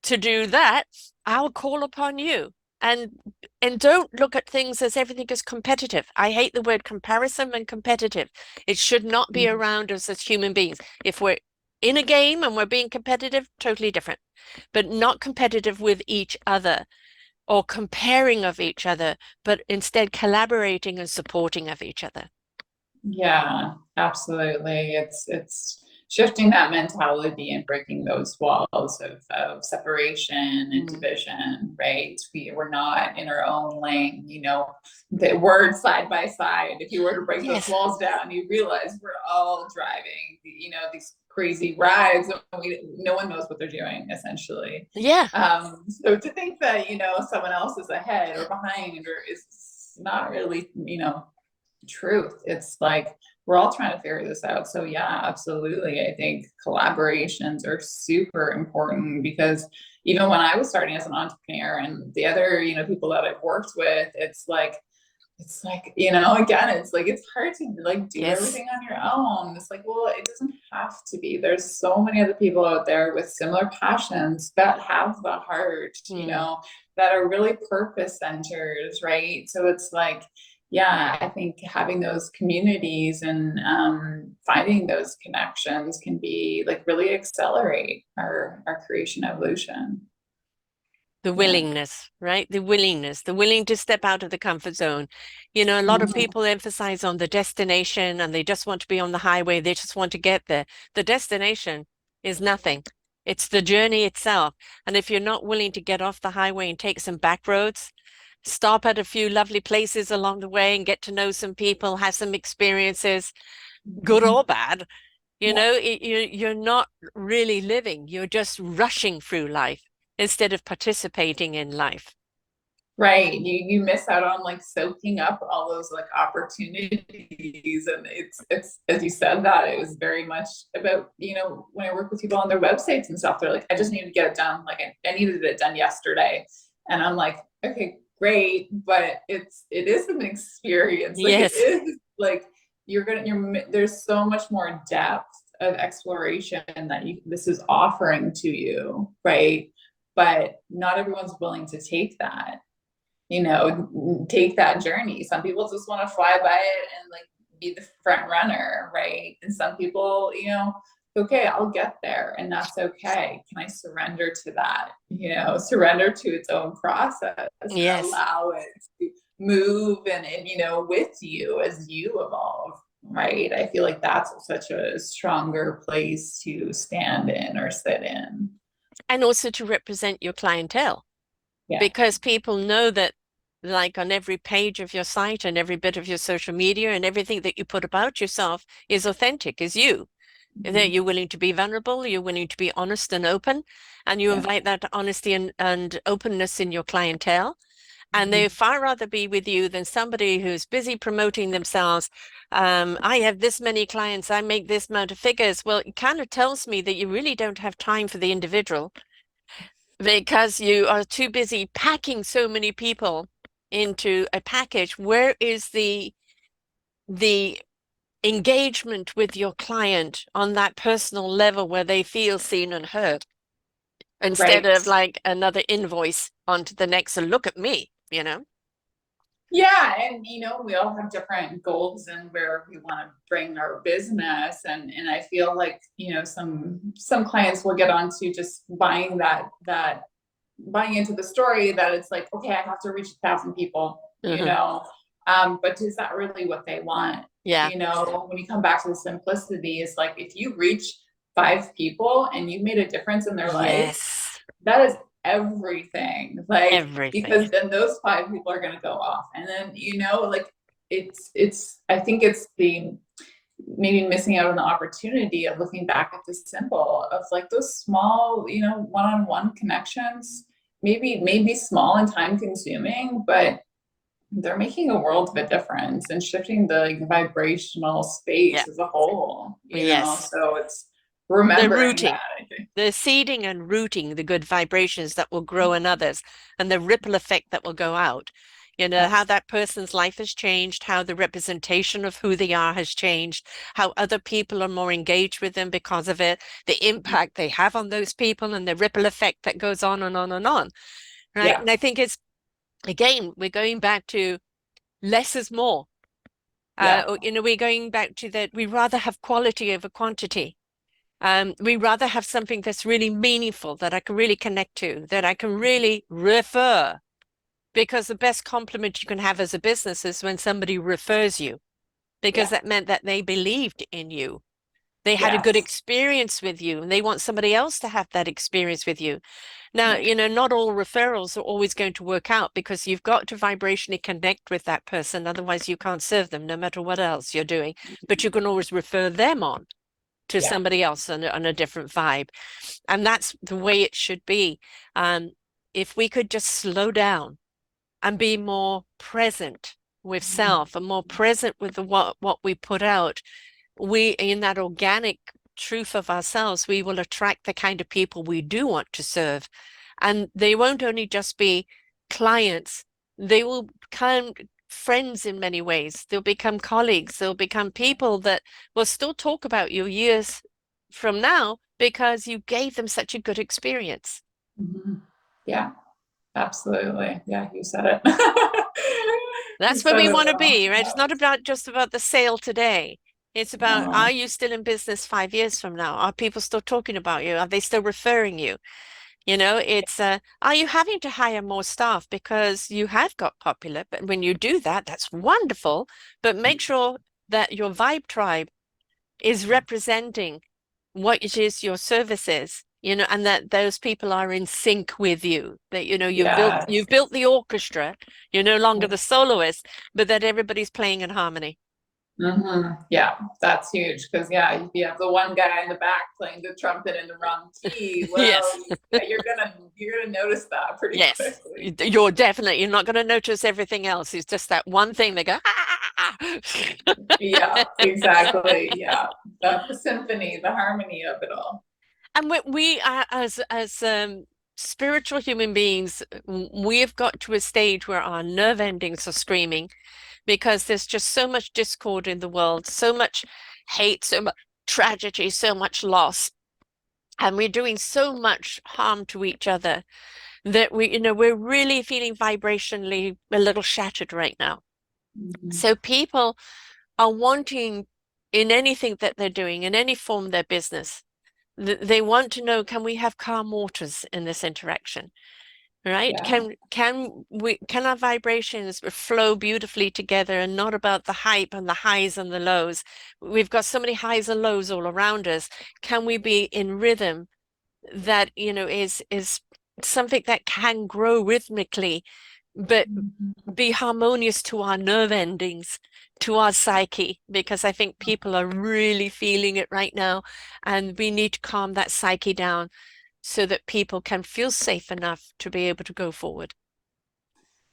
to do that, I'll call upon you. And don't look at things as everything is competitive. I hate the word comparison and competitive. It should not be around us as human beings. If we're in a game and we're being competitive, totally different, but not competitive with each other or comparing of each other, but instead collaborating and supporting of each other. Yeah, absolutely. It's shifting that mentality and breaking those walls of separation and Mm. division, right? We're not in our own lane, you know, the word side by side. If you were to break those Yes. walls down, you realize we're all driving, you know, these crazy rides. No one knows what they're doing, essentially. Yeah. So to think that, you know, someone else is ahead or behind or is not really, you know, truth. It's like we're all trying to figure this out. So yeah, absolutely. I think collaborations are super important because even when I was starting as an entrepreneur and the other, you know, people that I've worked with, it's like, you know, again, it's like it's hard to like do Yes. everything on your own. It's like, well, it doesn't have to be. There's so many other people out there with similar passions that have the heart, you Mm. know, that are really purpose centered, right? So it's like, yeah, I think having those communities and finding those connections can be like really accelerate our creation evolution. The Yeah. willingness, right? The willing to step out of the comfort zone. A lot of Mhm. people emphasize on the destination and they just want to be on the highway. They just want to get there. The destination is nothing. It's the journey itself. And if you're not willing to get off the highway and take some back roads, stop at a few lovely places along the way and get to know some people, have some experiences, good or bad, Yeah. you're not really living. You're just rushing through life instead of participating in life. Right. You miss out on like soaking up all those like opportunities. And it's as you said that it was very much about, you know, when I work with people on their websites and stuff, they're like, I just need to get it done. Like I needed it done yesterday. And I'm like, okay, great. But it is an experience. Like it Yes. is like you're there's so much more depth of exploration that this is offering to you, right? But not everyone's willing to take that, take that journey. Some people just want to fly by it and like be the front runner, right? And some people, okay, I'll get there and that's okay. Can I surrender to that? Surrender to its own process and Yes. allow it to move and with you as you evolve, right? I feel like that's such a stronger place to stand in or sit in. And also to represent your clientele, Yeah. because people know that, like on every page of your site and every bit of your social media and everything that you put about yourself is authentic, is you. That Mm-hmm. you're willing to be vulnerable, you're willing to be honest and open, and you Yeah. invite that honesty and openness in your clientele. And Mm-hmm. they far rather be with you than somebody who's busy promoting themselves. I have this many clients, I make this amount of figures. Well, it kind of tells me that you really don't have time for the individual because you are too busy packing so many people into a package. Where is the engagement with your client on that personal level where they feel seen and heard, instead Right. of like another invoice onto the next and look at me? Yeah, and we all have different goals and where we want to bring our business, and I feel like some clients will get onto just buying into the story that it's like, okay, I have to reach 1,000 people, Hmm. but is that really what they want? Yeah. When you come back to the simplicity, is like if you reach 5 people and you've made a difference in their life, Yes. that is everything. Like, Everything. because then those 5 people are going to go off. And then, like I think it's the maybe missing out on the opportunity of looking back at the simple of like those small, one-on-one connections, maybe small and time consuming, but they're making a world of a difference and shifting the like, vibrational Yeah. space as a whole, Yes. so it's The remembering that, rooting. I think. The seeding and rooting the good vibrations that will grow in others, and the ripple effect that will go out. How Yes. that person's life has changed, how the representation of who they are has changed, how other people are more engaged with them because of it, the impact they have on those people, and the ripple effect that goes on and on and on. Right. Yeah. And I think again, we're going back to less is more. Yeah. We're going back to that we rather have quality over quantity. We rather have something that's really meaningful, that I can really connect to, that I can really refer. Because the best compliment you can have as a business is when somebody refers you, because Yeah. that meant that they believed in you. They had a good Yes. experience with you, and they want somebody else to have that experience with you. Now, Yeah. not all referrals are always going to work out because you've got to vibrationally connect with that person. Otherwise, you can't serve them no matter what else you're doing. But you can always refer them on to Yeah. somebody else on a different vibe. And that's the way it should be. Um, if we could just slow down and be more present with self and more present with what we put out, we in that organic truth of ourselves, we will attract the kind of people we do want to serve. And they won't only just be clients, they will become friends in many ways. They'll become colleagues, they'll become people that will still talk about you years from now because you gave them such a good experience. Mhm. Yeah, absolutely. Yeah, you said it. You That's where said we it want to well. be, right? It's not about just about the sale today. It's about, are No. you still in business 5 years from now? Are people still talking about you? Are they still referring you? It's are you having to hire more staff because you have got popular? But when you do that, that's wonderful. But make sure that your vibe tribe is representing what it is your service is, and that those people are in sync with you. That you've Yes. built the orchestra. You're no longer the soloist, but that everybody's playing in harmony. Yeah, that's huge because yeah, if you have the one guy in the back playing the trumpet in the wrong key, well, Yes. yeah, you're gonna notice that pretty Yes. quickly. You're not going to notice everything else. It's just that one thing they go, ah. Yeah, exactly. Yeah, the symphony, the harmony of it all. And we are as spiritual human beings, we have got to a stage where our nerve endings are screaming because there's just so much discord in the world, so much hate, so much. tragedy, so much loss, and we're doing so much harm to each other that we're really feeling vibrationally a little shattered right now. Mhm. So people are wanting in anything that they're doing, in any form of their business, they want to know, can we have calm waters in this interaction? Right? Yeah. Can our vibrations flow beautifully together and not about the hype and the highs and the lows? We've got so many highs and lows all around us. Can we be in rhythm that, is something that can grow rhythmically, but Mhm. be harmonious to our nerve endings, to our psyche, because I think people are really feeling it right now, and we need to calm that psyche down so that people can feel safe enough to be able to go forward.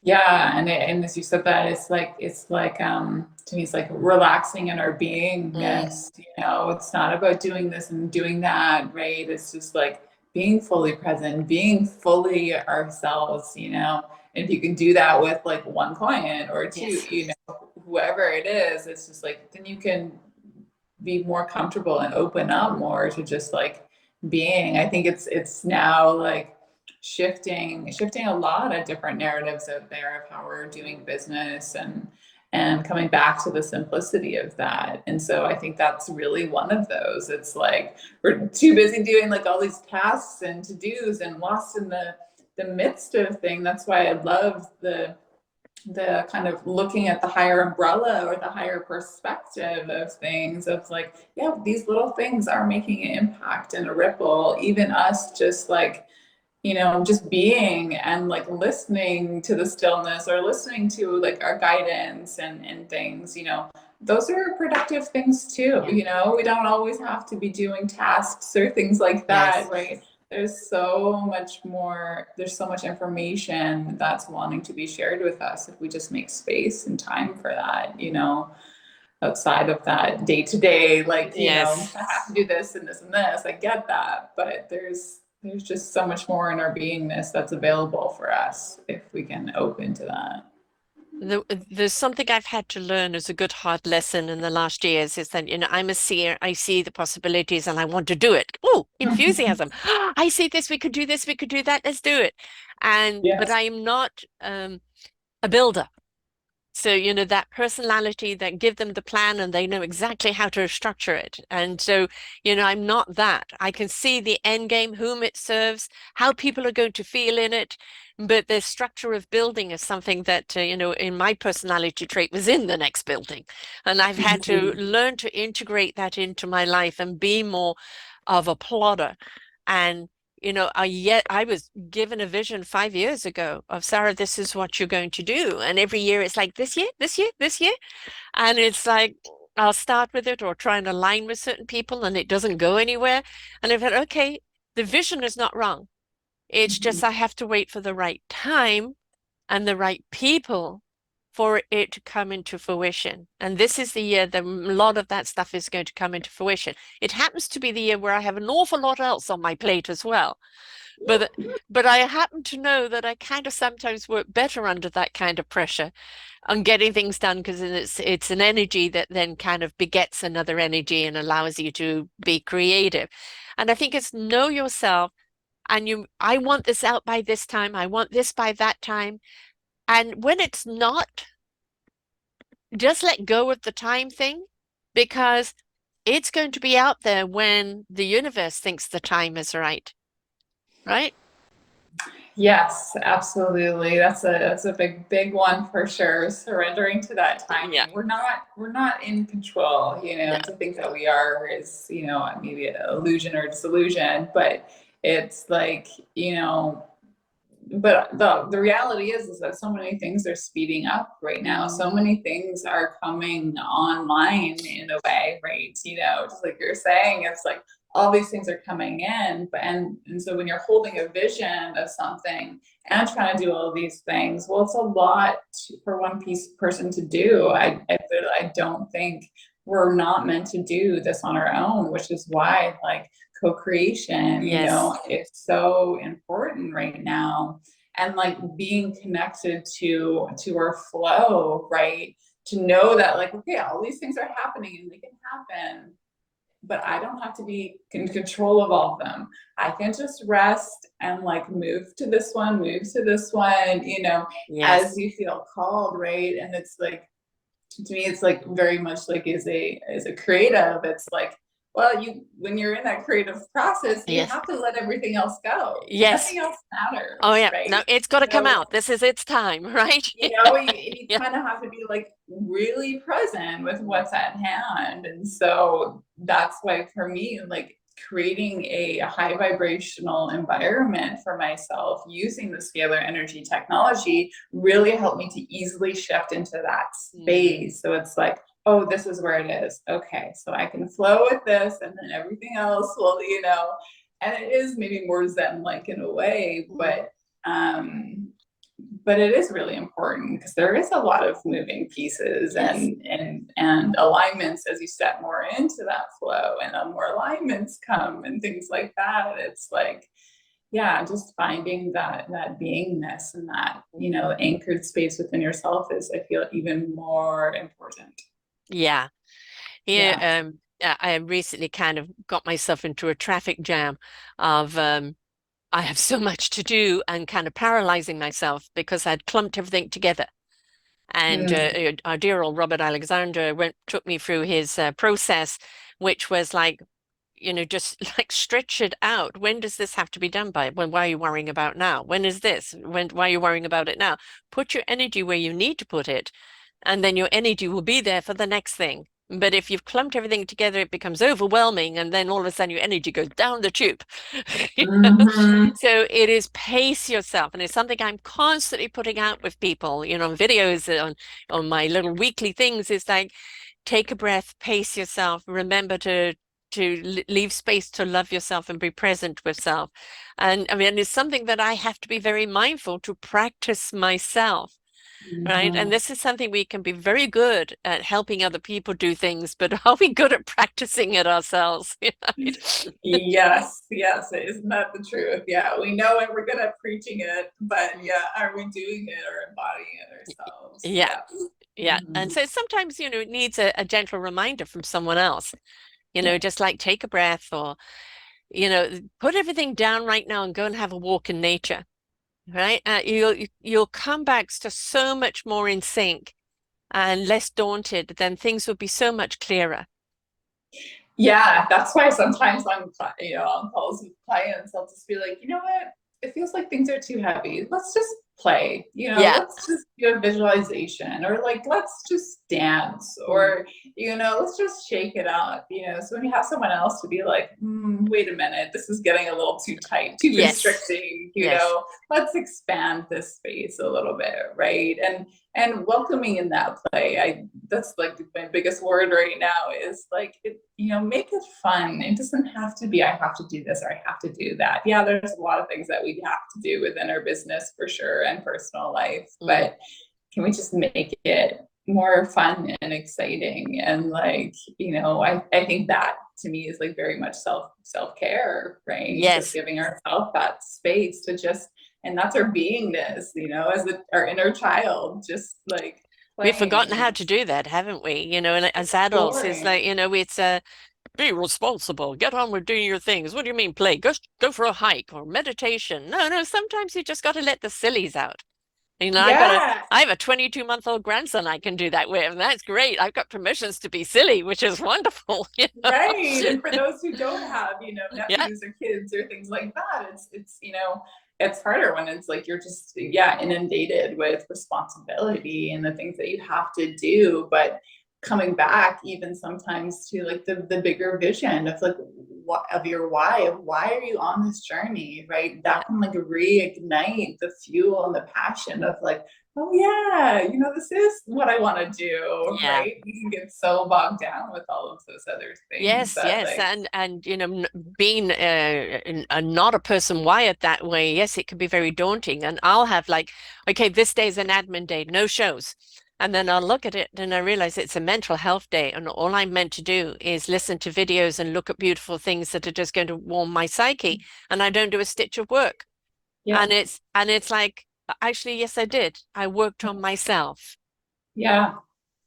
Yeah, and as you said that, it's like to me it's like relaxing in our Mm, beingness. It's not about doing this and doing that, right? It's just like being fully present, being fully ourselves. And if you can do that with like one client or two, yes. whoever it is, it's just like then you can be more comfortable and open up more to just like being. I think it's now like shifting a lot of different narratives out there of how we're doing business and coming back to the simplicity of that. And so I think that's really one of those. It's like we're too busy doing like all these tasks and to-dos and lost in the midst of thing. That's why I love the kind of looking at the higher umbrella or the higher perspective of things of like, yeah, these little things are making an impact and a ripple. Even us just like, just being and like listening to the stillness or listening to like our guidance and things. Those are productive things too. Yeah. We don't always have to be doing tasks or things like that, Yes. right? There's so much more, there's so much information that's wanting to be shared with us if we just make space and time for that, outside of that day to day, like, Yes. I have to do this and this and this. I get that, but there's just so much more in our beingness that's available for us if we can open to that. There's something I've had to learn as a good hard lesson in the last years is that, I'm a seer. I see the possibilities and I want to do it. Oh, enthusiasm. I see this, we could do this, we could do that, let's do it. But Yes. I am not a builder. So, that personality that give them the plan and they know exactly how to structure it. And so, I'm not that. I can see the end game, whom it serves, how people are going to feel in it. But the structure of building is something that, in my personality trait was in the next building. And I've had to learn to integrate that into my life and be more of a plodder. And I was given a vision 5 years ago of, Sarah, this is what you're going to do. And every year it's like this year, this year, this year. And it's like I'll start with it or try and align with certain people and it doesn't go anywhere. And I've had, okay, the vision is not wrong. It's just I have to wait for the right time and the right people for it to come into fruition. And this is the year that a lot of that stuff is going to come into fruition. It happens to be the year where I have an awful lot else on my plate as well. But but I happen to know that I kind of sometimes work better under that kind of pressure on getting things done because it's an energy that then kind of begets another energy and allows you to be creative. And I think it's know yourself and I want this out by this time, I want this by that time. And when it's not, just let go of the time thing because it's going to be out there when the universe thinks the time is right, right? Yes, absolutely. That's a big one for sure. Surrendering to that Yeah. timing. We're not in control. No. To think that we are is, maybe an illusion or disillusion, but it's like, but the reality is that so many things are speeding up right now. So Mm, many things are coming online in a way, right? Just like you're saying, it's like all these things are coming in, but and so when you're holding a vision of something and trying to do all these things, well, it's a lot for one person to do. I don't think we're not meant to do this on our own, which is why like co-creation, yes. it's so important right now. And like being connected to our flow, right? To know that like, okay, all these things are happening and they can happen but I don't have to be in control of all of them. I can just rest and like move to this one, move to this one, as Yes. you feel called, right? And it's like, to me, it's like very much like as a creative, it's like, well, you when you're in that creative process, you Yes. have to let everything else go. Yes. Nothing else Oh matters, yeah. right? No, it's got to come out. This is its time, right? You Yeah. kind of have to be like really present with what's at hand. And so that's why for me, like creating a high vibrational environment for myself using the scalar energy technology really helped me to easily shift into that Mm. space. So it's like, oh, this is where it is. Okay, so I can flow with this and then everything else will, and it is maybe more zen like in a way, Mm. um but it is really important because there is a lot of moving pieces Yes. and alignments as you step more into that flow, and then more alignments come and things like that. It's like, yeah, just finding that beingness and that anchored space within yourself is, I feel, even more important. Yeah. Yeah. Yeah. I recently kind of got myself into a traffic jam of I have so much to do and kind of paralyzing myself because I'd clumped everything together. And Mm. our dear old Robert Alexander took me through his process, which was like, just like stretch it out. When does this have to be done by? When, why are you worrying about now? When is this? Why are you worrying about it now? Put your energy where you need to put it, and then your energy will be there for the next thing. But if you've clumped everything together, it becomes overwhelming, and then all of a sudden your energy goes down the tube. You know? Mm-hmm. So it is pace yourself, and it's something I'm constantly putting out with people, videos on my little weekly things. Is like take a breath, pace yourself, remember to leave space to love yourself and be present with self. And I mean, it's something that I have to be very mindful to practice myself. Right. And Mm-hmm. this is something we can be very good at helping other people do things, but are we good at practicing it ourselves? Right? Yes, yes, isn't that the truth? Yeah, we know it, we're good at preaching it, but Mm. yeah, are we doing it or embodying it ourselves? Yeah. Yeah. Yeah. And Mhm. so sometimes, it needs a gentle reminder from someone else, Yeah. just like take a breath or, put everything down right now and go and have a walk in nature. Right. You'll come back to so much more in sync and less daunted, then things will be so much clearer. Yeah, that's why sometimes on calls with clients, I'll just be like, you know what? It feels like things are too heavy. Let's just play, Yeah. let's just do a visualization, or like, let's just dance, Mm. or, let's just shake it up, So when you have someone else to be like, wait a minute, this is getting a little too tight, too Yes. constricting, Yes. let's expand this space a little bit, right? And welcoming in that play, that's like my biggest word right now is like make it fun. It doesn't have to be I have to do this or I have to do that. Yeah, there's a lot of things that we have to do within our business for sure and personal life, Mm. but can we just make it more fun and exciting? And like, I think that to me is like very much self-care, right? Just Yes. giving ourselves that space to just, and that's our beingness, as our inner child, just like We've forgotten playing, how to do that, haven't we? And as adults, it's like, exploring. it's be responsible, get on with doing your things. What do you mean play? Go for a hike or meditation. No, no, sometimes you just got to let the sillies out. Yeah, I have a 22-month-old grandson I can do that with, and that's great. I've got permissions to be silly, which is wonderful, right. And for those who don't have, Yeah. nephews or kids or things like that, it's harder when it's like you're just, yeah, inundated with responsibility and the things that you have to do. But coming back even sometimes to like the bigger vision of like what of your why are you on this journey, right? Yeah. That can like reignite the fuel and the passion of like, oh yeah, this is what I want to do, Yeah. right? We can get so bogged down with all of those other things Yes, that yes, like, and being not a person wired that way, yes, it can be very daunting. And I'll have like, okay, this day is an admin day, no shows, and then I'll look at it and I realize it's a mental health day, and all I'm meant to do is listen to videos and look at beautiful things that are just going to warm my psyche, and I don't do a stitch of work. yeah, And it's like, actually, yes, I did. I worked on myself. yeah,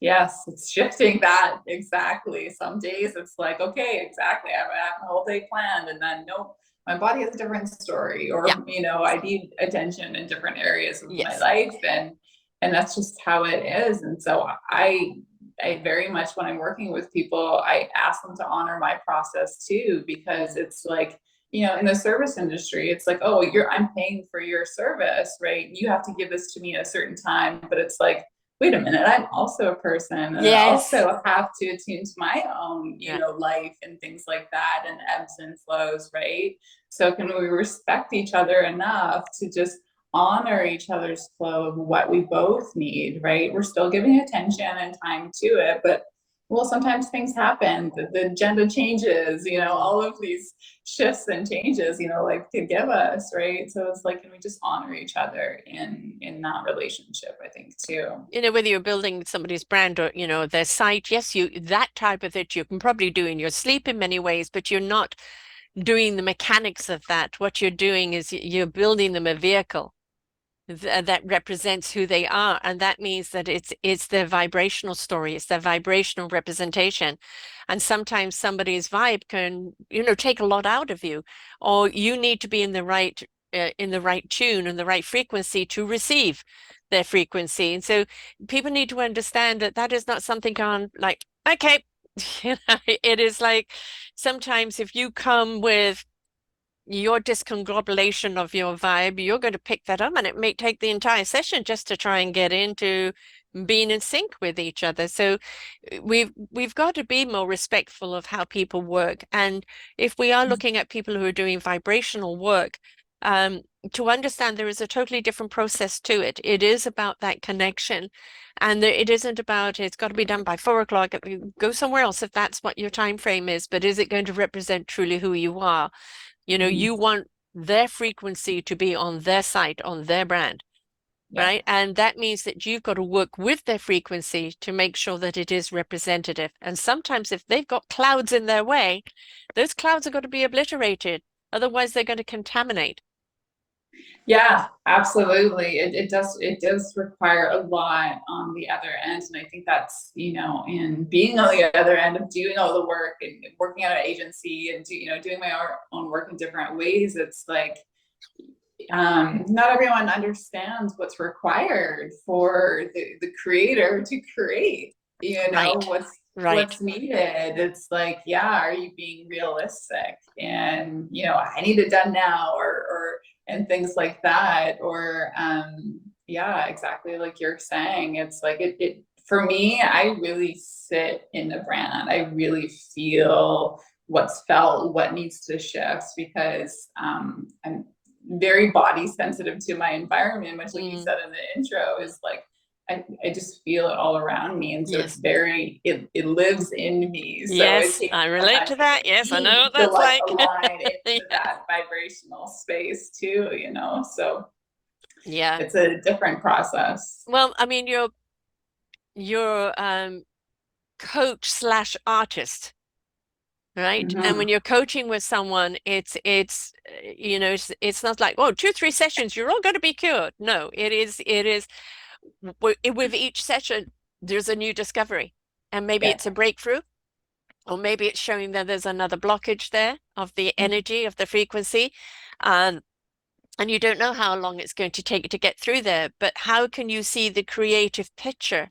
Yes, it's shifting that exactly. Some days it's like, okay, exactly. I have a whole day planned, and then nope, my body has a different story, Yeah. or I need attention in different areas of my Yes. life, and that's just how it is. And so I very much, when I'm working with people, I ask them to honor my process too, because it's like, in the service industry, it's like, oh, I'm paying for your service, right? You have to give this to me at a certain time, but it's like, wait a minute, I'm also a person, and I Yes. also have to attune to my own, Yeah. life and things like that, and ebbs and flows, right? So can we respect each other enough to just honor each other's flow of what we both need, right? We're still giving attention and time to it, but well, sometimes things happen, the agenda changes, all of these shifts and changes, life could give us, right? So it's like, can we just honor each other in that relationship, I think, too. Whether you're building somebody's brand or, their site, yes, that type of it you can probably do in your sleep in many ways, but you're not doing the mechanics of that. What you're doing is you're building them a vehicle that represents who they are, and that means that it's their vibrational story, it's their vibrational representation. And sometimes somebody's vibe can take a lot out of you, or you need to be in the right tune and the right frequency to receive their frequency. And so people need to understand that that is not something on like, okay, it is like sometimes if you come with your discombobulation of your vibe, you're going to pick that up, and it may take the entire session just to try and get into being in sync with each other. So we've got to be more respectful of how people work. And if we are looking at people who are doing vibrational work, um, to understand there is a totally different process to it. It is about that connection. And it isn't about it's got to be done by 4 o'clock. Go somewhere else if that's what your time frame is. But is it going to represent truly who you are? Mhm. You want their frequency to be on their site, on their brand, Yeah. right? And that means that you've got to work with their frequency to make sure that it is representative. And sometimes if they've got clouds in their way, those clouds are going to be obliterated. Otherwise, they're going to contaminate. Yeah, absolutely. It does require a lot on the other end. And I think that's, in being on the other end of doing all the work and working at an agency and doing my own work in different ways, it's like not everyone understands what's required for the creator to create, Right, right. what's needed. It's like, yeah, are you being realistic? And I need it done now, or and things like that. Or yeah, exactly like you're saying. It's like it for me, I really sit in the brand. I really feel what's felt, what needs to shift, because I'm very body sensitive to my environment, much like you Mm, said in the intro, is like I just feel it all around me. And so yes. it lives in me. So it Yes, takes I a relate time to for that. Yes, I know me what to that's like like. align into Yeah. that vibrational space too. So Yeah. it's a different process. Well, I mean, you're coach slash artist, right? And when Mm-hmm. you're coaching with someone, it's not like, oh, 2, 3 sessions, you're all going to be cured. No, it is with each session, there's a new discovery. And maybe Yeah. it's a breakthrough, or maybe it's showing that there's another blockage there of the energy, of the frequency. Um, and you don't know how long it's going to take to get through there. But how can you see the creative picture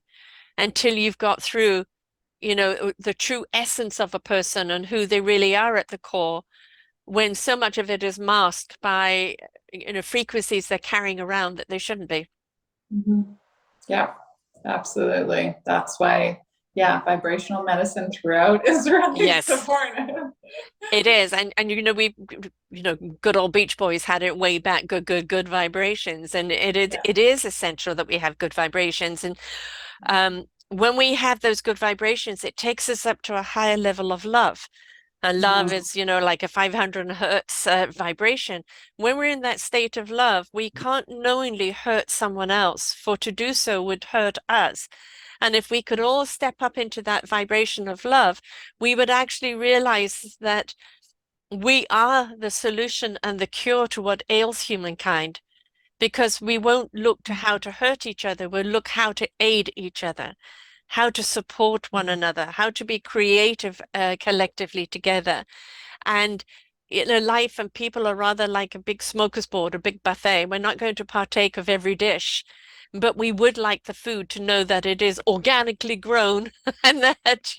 until you've got through, the true essence of a person and who they really are at the core, when so much of it is masked by, frequencies they're carrying around that they shouldn't be. Mm-hmm. Yeah, absolutely. That's why, yeah, vibrational medicine throughout is really Yes, supportive. it is. And we good old Beach Boys had it way back, good, good, good vibrations. And Yeah. it is essential that we have good vibrations. And when we have those good vibrations, it takes us up to a higher level of love. And love Mhm. is, like a 500 hertz vibration. When we're in that state of love, we can't knowingly hurt someone else, for to do so would hurt us. And if we could all step up into that vibration of love, we would actually realize that we are the solution and the cure to what ails humankind, because we won't look to how to hurt each other, we'll look how to aid each other, how to support one another, how to be creative collectively together. And life and people are rather like a big smorgasbord, a big buffet. We're not going to partake of every dish, but we would like the food to know that it is organically grown and that,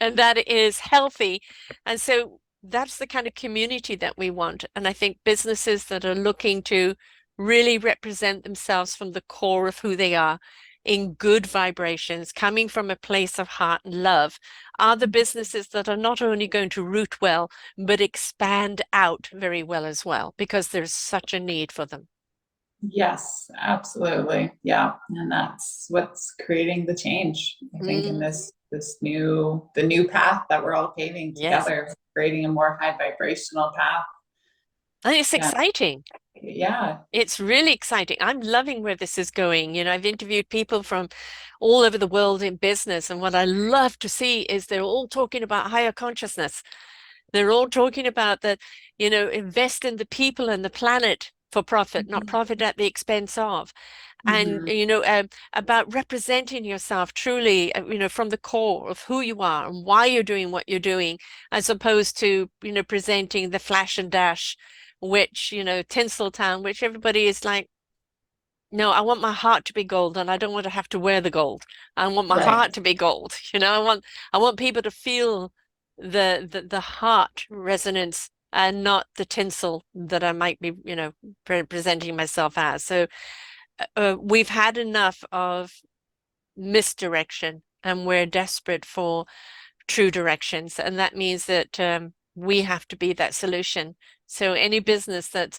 and that it is healthy. And so that's the kind of community that we want. And I think businesses that are looking to really represent themselves from the core of who they are in good vibrations, coming from a place of heart and love, are the businesses that are not only going to root well, but expand out very well as well, because there's such a need for them. Yes, absolutely. Yeah. And that's what's creating the change, I think, in Mm, the new path that we're all paving yes. together, creating a more high vibrational path. And it's Yeah. exciting. Yeah. It's really exciting. I'm loving where this is going. I've interviewed people from all over the world in business, and what I love to see is they're all talking about higher consciousness. They're all talking about that, invest in the people and the planet for profit, not profit at the expense of. And, Mm-hmm. about representing yourself truly, from the core of who you are and why you're doing what you're doing, as opposed to, presenting the flash and dash, which, Tinseltown, which everybody is like, no, I want my heart to be gold and I don't want to have to wear the gold. I want my Right. heart to be gold. I want people to feel the heart resonance and not the tinsel that I might be, presenting myself as. So we've had enough of misdirection and we're desperate for true directions. And that means that we have to be that solution. So any business that's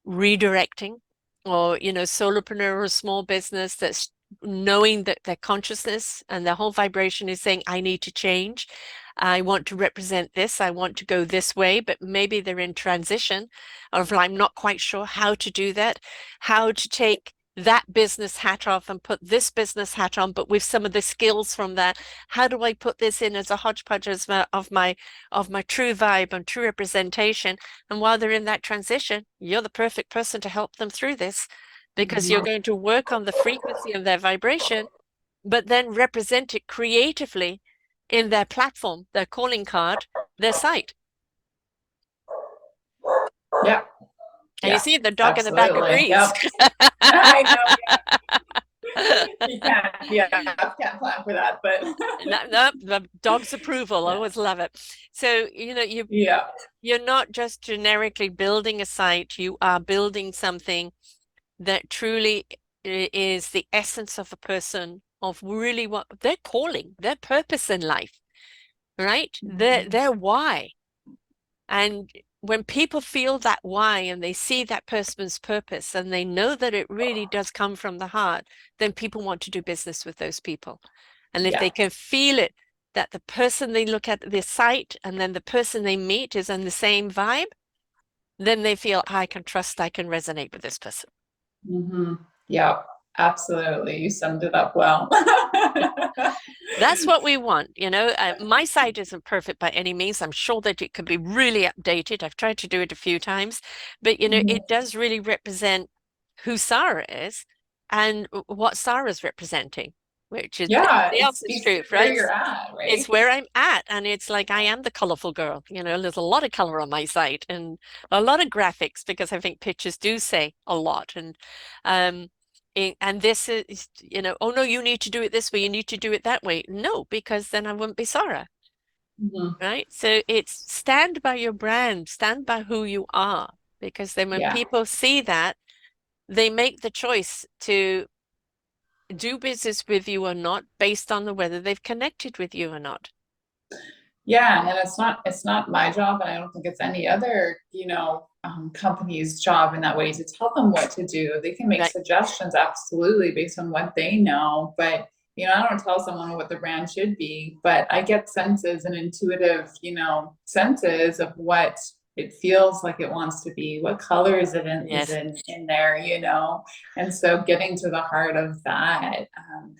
redirecting, or solopreneur or small business that's knowing that their consciousness and their whole vibration is saying, I need to change, I want to represent this, I want to go this way, but maybe they're in transition of, I'm not quite sure how to do that, how to take that business hat off and put this business hat on, but with some of the skills from that, how do I put this in as a hodgepodge of my true vibe and true representation? And while they're in that transition, you're the perfect person to help them through this, because you're Mhm. going to work on the frequency of their vibration, but then represent it creatively in their platform, their calling card, their site. Yeah. And you Yeah. see the dog in the back Absolutely. agrees. Yep. I know. You can't, yeah, can't plan for that, but No, no, the dog's approval. I yeah. always love it. So, Yeah. you're not just generically building a site, you are building something that truly is the essence of a person, of really what their calling, their purpose in life, right? Their why. And when people feel that why and they see that person's purpose and they know that it really does come from the heart, then people want to do business with those people. And if Yeah. they can feel it, that the person they look at the site and then the person they meet is on the same vibe, then they feel, I can trust, I can resonate with this person. Mm-hmm. Yeah. Absolutely. You summed it up well. That's what we want. My site isn't perfect by any means. I'm sure that it could be really updated. I've tried to do it a few times, but Mhm. it does really represent who Sarah is and what Sarah's representing, which is Yeah. everybody It else's speaks to truth, where right? you're at, It's right? where I'm at, and it's like I am the colorful girl. There's a lot of color on my site and a lot of graphics, because I think pictures do say a lot. Um, and this is, oh no, you need to do it this way, you need to do it that way. No, because then I wouldn't be Sarah, Mhm. right? So it's stand by your brand, stand by who you are, because then when Yeah. people see that, they make the choice to do business with you or not based on the whether they've connected with you or not. Yeah, and it's not my job, and I don't think it's any other, company's job in that way to tell them what to do. They can make Right. suggestions absolutely based on what they know, but I don't tell someone what the brand should be, but I get senses and intuitive, senses of what it feels like it wants to be, what color is Yes. in there, and so getting to the heart of that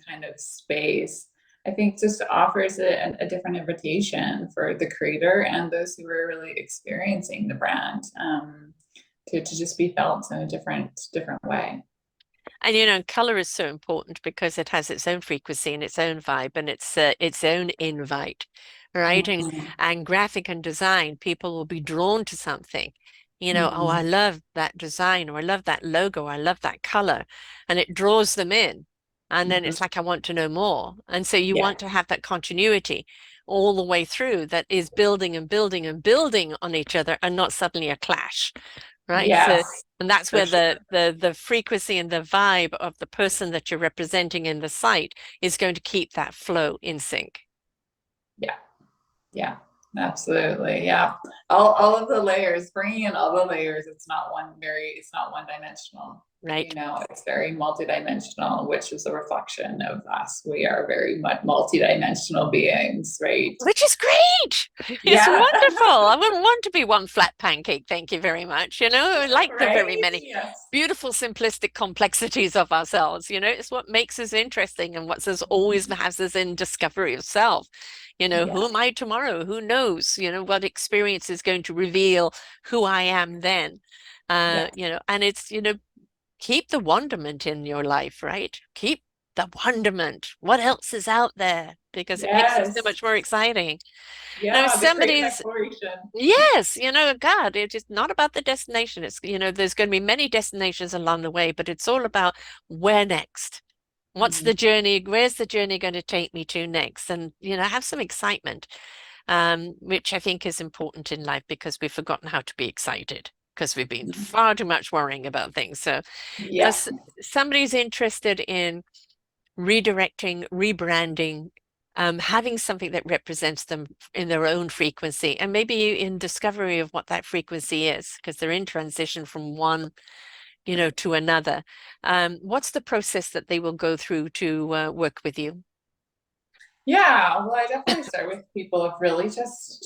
kind of space, I think, just offers a different invitation for the creator and those who are really experiencing the brand, to just be felt in a different way. And color is so important because it has its own frequency and its own vibe and its own invite, right? Mhm. And graphic and design, people will be drawn to something. Oh, I Mhm. love that design, or I love that logo, I love that color, and it draws them in. And then Mhm. it's like, I want to know more. And so you Yeah. want to have that continuity all the way through that is building and building and building on each other and not suddenly a clash, right? So, Yes, and that's for where sure. the frequency and the vibe of the person that you're representing in the site is going to keep that flow in sync, Yeah. Yeah, absolutely. Yeah. All of the layers, bringing in all the layers, it's not one dimensional. right? It's very multidimensional, which is a reflection of us. We are very much multidimensional beings, right? Which is great. It's Yeah. wonderful. I wouldn't want to be one flat pancake. Thank you very much. I like the very Right? many Yes. beautiful, simplistic complexities of ourselves. It's what makes us interesting and what us always Mhm. has us in discovery of self. Who Yeah. am I tomorrow? Who knows? What experience is going to reveal who I am then? Yeah. And it's, keep the wonderment in your life, right? Keep the wonderment. What else is out there? Because it makes it so Yes. much more exciting. Now, if Yeah. The creative somebody's, exploration. yes, God, it is not about the destination. It's, there's going to be many destinations along the way, but it's all about where next. What's the Mhm. journey? Where's the journey going to take me to next? And, have some excitement, which I think is important in life because we've forgotten how to be excited because we've been far too much worrying about things. So, Yeah. somebody's interested in redirecting, rebranding, having something that represents them in their own frequency, and maybe in discovery of what that frequency is, because they're in transition from one, to another. What's the process that they will go through to work with you? Yeah, well, I definitely start with people of really just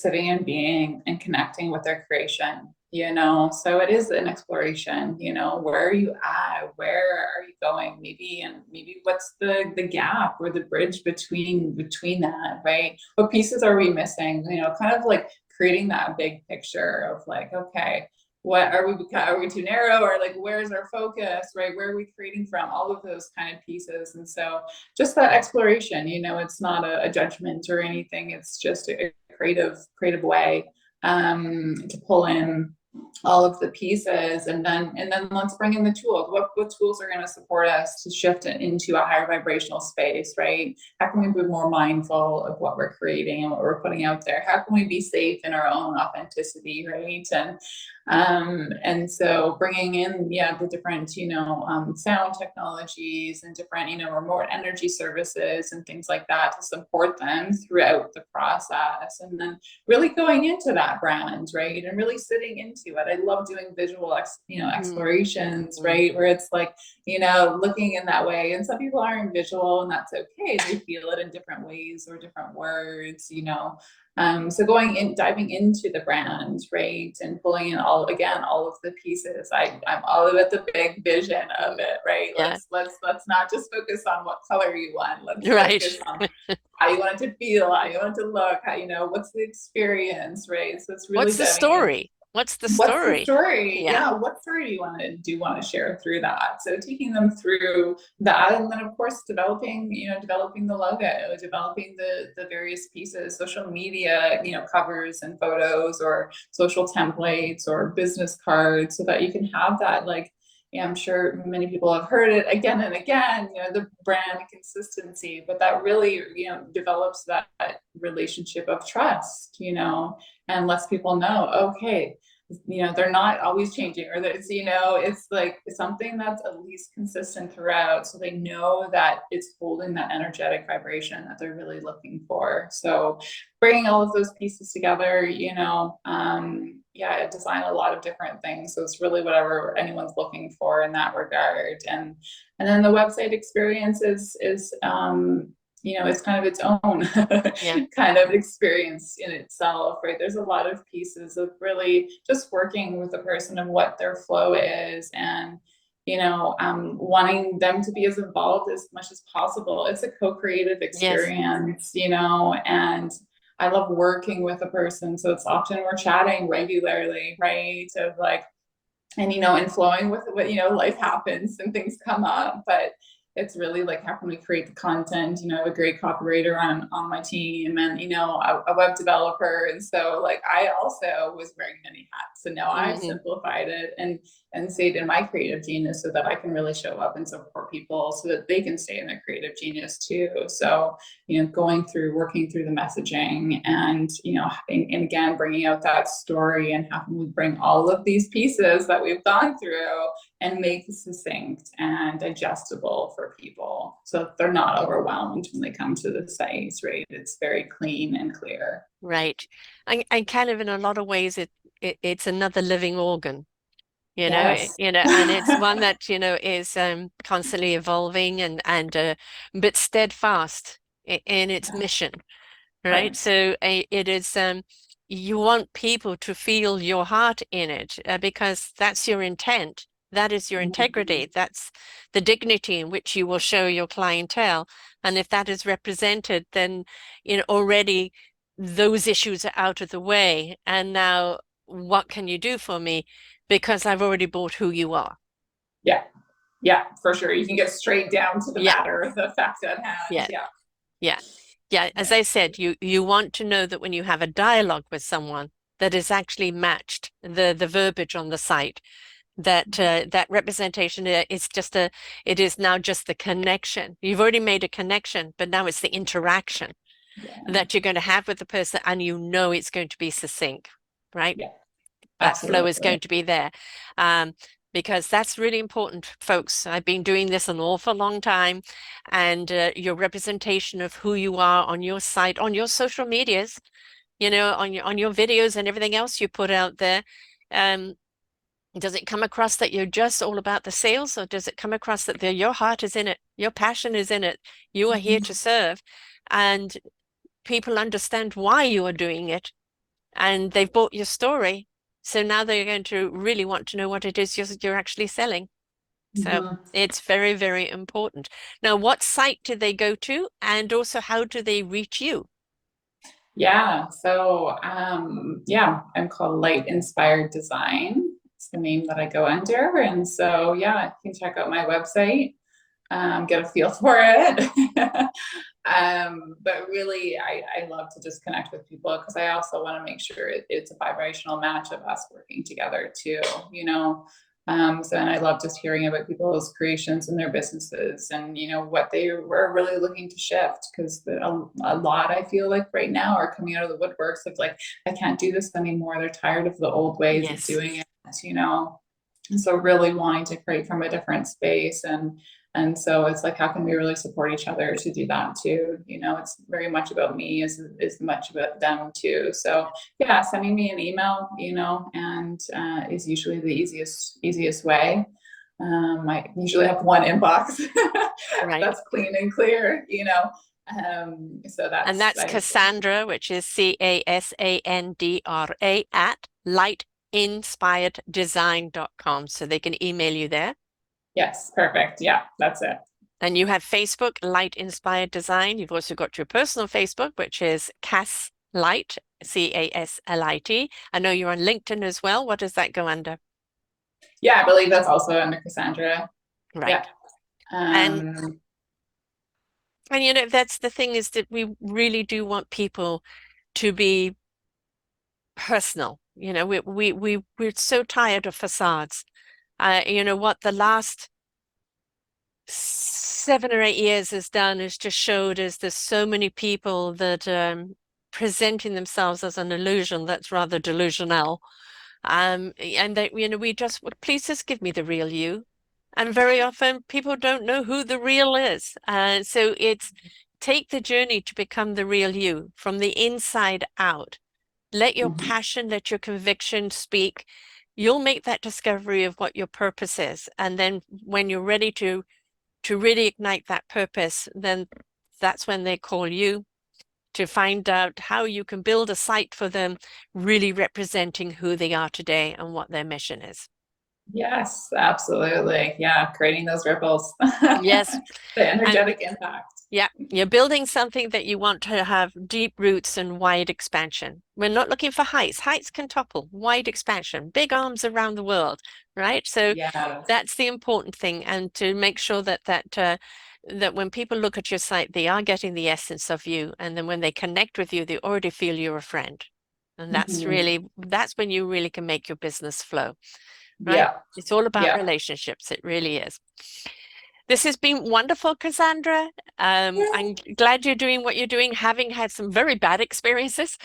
sitting and being and connecting with their creation. So it is an exploration, where are you at? Where are you going? Maybe what's the gap or the bridge between that, right? What pieces are we missing? Kind of like creating that big picture of like, okay, what are we too narrow, or like where's our focus, right? Where are we creating from? All of those kind of pieces. And so just that exploration, it's not a judgment or anything. It's just a creative way to pull in all of the pieces, and then let's bring in the tools. What tools are going to support us to shift it into a higher vibrational space, right? How can we be more mindful of what we're creating and what we're putting out there? How can we be safe in our own authenticity, right? And so bringing in, yeah, the different, sound technologies and different, remote energy services and things like that to support them throughout the process. And then really going into that brand, right? And really sitting into it. I love doing visual, explorations, Mm. right? Where it's like, looking in that way. And some people aren't visual, and that's okay. They feel it in different ways or different words. So diving into the brand, right, and pulling in all of the pieces. I'm all about the big vision of Mm. it, right? Yeah, Let's not just focus on what color you want. Let's right. focus on how you want it to feel, how you want it to look, what's the experience, right? So it's really What's the diving in. story? What's the What's the story? story? Yeah. Yeah, what story do you want to share through that? So taking them through that, and then of course developing the logo, developing the various pieces, social media, covers and photos, or social templates or business cards, so that you can have that, like, yeah, I'm sure many people have heard it again and again, the brand consistency, but that really, develops that relationship of trust, and lets people know, okay, they're not always changing, or that it's like something that's at least consistent throughout, so they know that it's holding that energetic vibration that they're really looking for. So bringing all of those pieces together, yeah, I design a lot of different things, so it's really whatever anyone's looking for in that regard. And then the website experience is it's kind of its own Yeah. kind of experience in itself, right? There's a lot of pieces of really just working with the person of what their flow is, and wanting them to be as involved as much as possible. It's a co-creative Yes. experience, and I love working with a person. So it's often we're chatting regularly, right? Of like, and and flowing with what life happens and things come up, but it's really like, how can we create the content? I have a great copywriter on my team, and a web developer, and so like I also was wearing many hats, and now I've Hmm. simplified it and stayed in my creative genius so that I can really show up and support people so that they can stay in their creative genius too. So going through, working through the messaging, and and again bringing out that story, and how can we bring all of these pieces that we've gone through and make it succinct and digestible for people so that they're not overwhelmed when they come to the site, right? It's very clean and clear. Right. And kind of in a lot of ways it's another living organ, Yes. and it's one that, is constantly evolving and but steadfast in its Yeah. mission. Right. Right. So it is, you want people to feel your heart in it, because that's your intent. That is your Mhm. integrity. That's the dignity in which you will show your clientele. And if that is represented, then, already those issues are out of the way. And now what can you do for me? Because I've already bought who you are. Yeah. Yeah, for sure. You can get straight down to the Yeah. matter, the fact at hand. Yeah. Yeah. Yeah. Yeah, as Yeah. I said, you want to know that when you have a dialogue with someone that is actually matched the verbiage on the site, that that representation is just it is now just the connection. You've already made a connection, but now it's the interaction Yeah. that you're going to have with the person, and it's going to be succinct, right? Yeah. That flow is Absolutely. going to be there. Um, because that's really important, folks. I've been doing this an awful long time, and your representation of who you are on your site, on your social medias, on your videos and everything else you put out there. Um, does it come across that you're just all about the sales, or does it come across that your heart is in it, your passion is in it, you are here to Mhm. serve, and people understand why you are doing it, and they've bought your story. So now they're going to really want to know what it is you're actually selling. So Mhm. it's very, very important. Now, what site do they go to? And also, how do they reach you? Yeah. So, yeah, I'm called Light Inspired Design. It's the name that I go under. And so, yeah, you can check out my website, get a feel for it. But really, I love to just connect with people because I also want to make sure it's a vibrational match of us working together too, you know. So, and I love just hearing about people's creations and their businesses, and what they were really looking to shift, because a lot, I feel like right now, are coming out of the woodworks of like, I can't do this anymore. They're tired of the old ways of Yes. doing it. And so really wanting to create from a different space, and so it's like, how can we really support each other to do that too? It's very much about me as much about them too. So yeah, sending me an email, and is usually the easiest way. I usually have one inbox Right. that's clean and clear. So And that's that's Cassandra, which is Cassandra at lightinspireddesign.com. So they can email you there. yes, perfect. Yeah, that's it. And you have Facebook, Light Inspired Design. You've also got your personal Facebook, which is Cass Light, Caslit. I know you're on LinkedIn as well. What does that go under? Yeah, I believe that's also under Cassandra. Yeah. Right. And Um, that's the thing, is that we really do want people to be personal. We're so tired of facades. What the last 7 or 8 years has done is just showed us there's so many people that presenting themselves as an illusion that's rather delusional. And that, we just, well, please just give me the real you. And very often people don't know who the real is. So it's take the journey to become the real you from the inside out. Let your mhm. passion, let your conviction speak. You'll make that discovery of what your purpose is. And then when you're ready to really ignite that purpose, then that's when they call you to find out how you can build a site for them, really representing who they are today and what their mission is. Yes, absolutely. Yeah, creating those ripples, Yes. the And energetic impact. Yeah, you're building something that you want to have deep roots and wide expansion. We're not looking for heights. Heights can topple, wide expansion, big arms around the world, right? So Yes. that's the important thing, and to make sure that when people look at your site, they are getting the essence of you, and then when they connect with you, they already feel you're a friend. And Mhm. that's when you really can make your business flow, right? Yeah. It's all about Yeah. relationships. It really is. This has been wonderful, Cassandra. Yeah. I'm glad you're doing what you're doing, having had some very bad experiences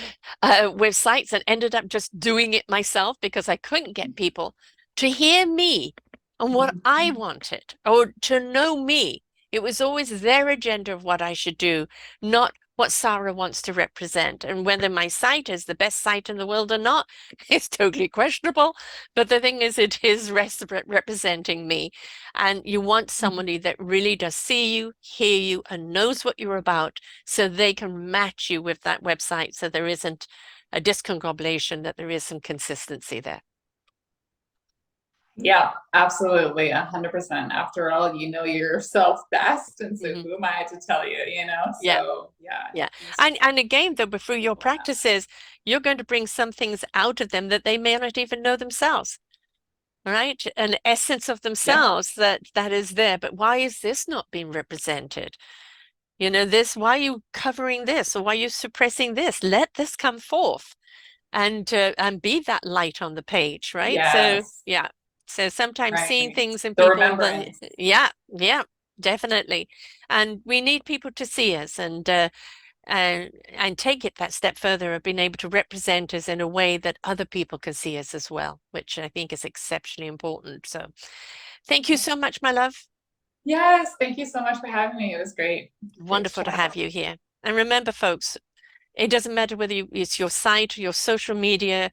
with sites and ended up just doing it myself because I couldn't get people to hear me and what I wanted or to know me. It was always their agenda of what I should do, not what Sarah wants to represent. And whether my site is the best site in the world or not, it's totally questionable. But the thing is, it is representing me. And you want somebody that really does see you, hear you, and knows what you're about so they can match you with that website so there isn't a discombobulation, that there is some consistency there. Yeah, absolutely. 100%. After all, you know yourself best. And so Mhm. who am I to tell you, you know? Yeah, So yeah, yeah. use And again, though, but through your that. practices, you're going to bring some things out of them that they may not even know themselves, right? An essence of Yeah. themselves that is there. But why is this not being represented? You know, why are you covering this, or why are you suppressing this? Let this come forth and be that light on the page, right? So Yes. yeah. So sometimes seeing Right. things in The people that remembrance. yeah, yeah, definitely. And we need people to see us and take it that step further of being able to represent us in a way that other people can see us as well, which I think is exceptionally important. So thank you so much, my love. Yes. Thank you so much for having me. It was great. Great to Wonderful to chat. have you here. And remember, folks, it doesn't matter whether it's your site, your social media,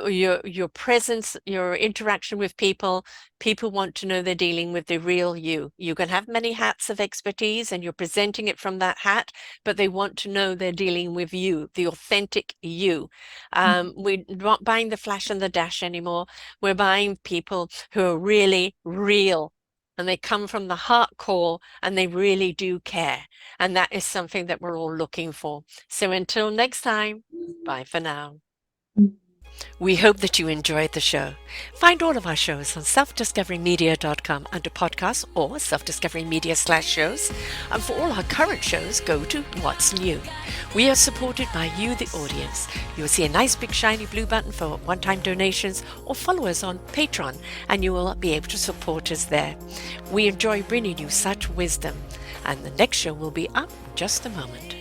your presence, your interaction with people. People want to know they're dealing with the real you. You can have many hats of expertise and you're presenting it from that hat, but they want to know they're dealing with you, the authentic you. We're not buying the flash and the dash anymore. We're buying people who are really real. And they come from the heart core and they really do care. And that is something that we're all looking for. So until next time, bye for now. We hope that you enjoyed the show. Find all of our shows on selfdiscoverymedia.com under podcasts or selfdiscoverymedia/shows. And for all our current shows, go to What's New. We are supported by you, the audience. You'll see a nice big shiny blue button for one-time donations or follow us on Patreon and you will be able to support us there. We enjoy bringing you such wisdom. And the next show will be up in just a moment.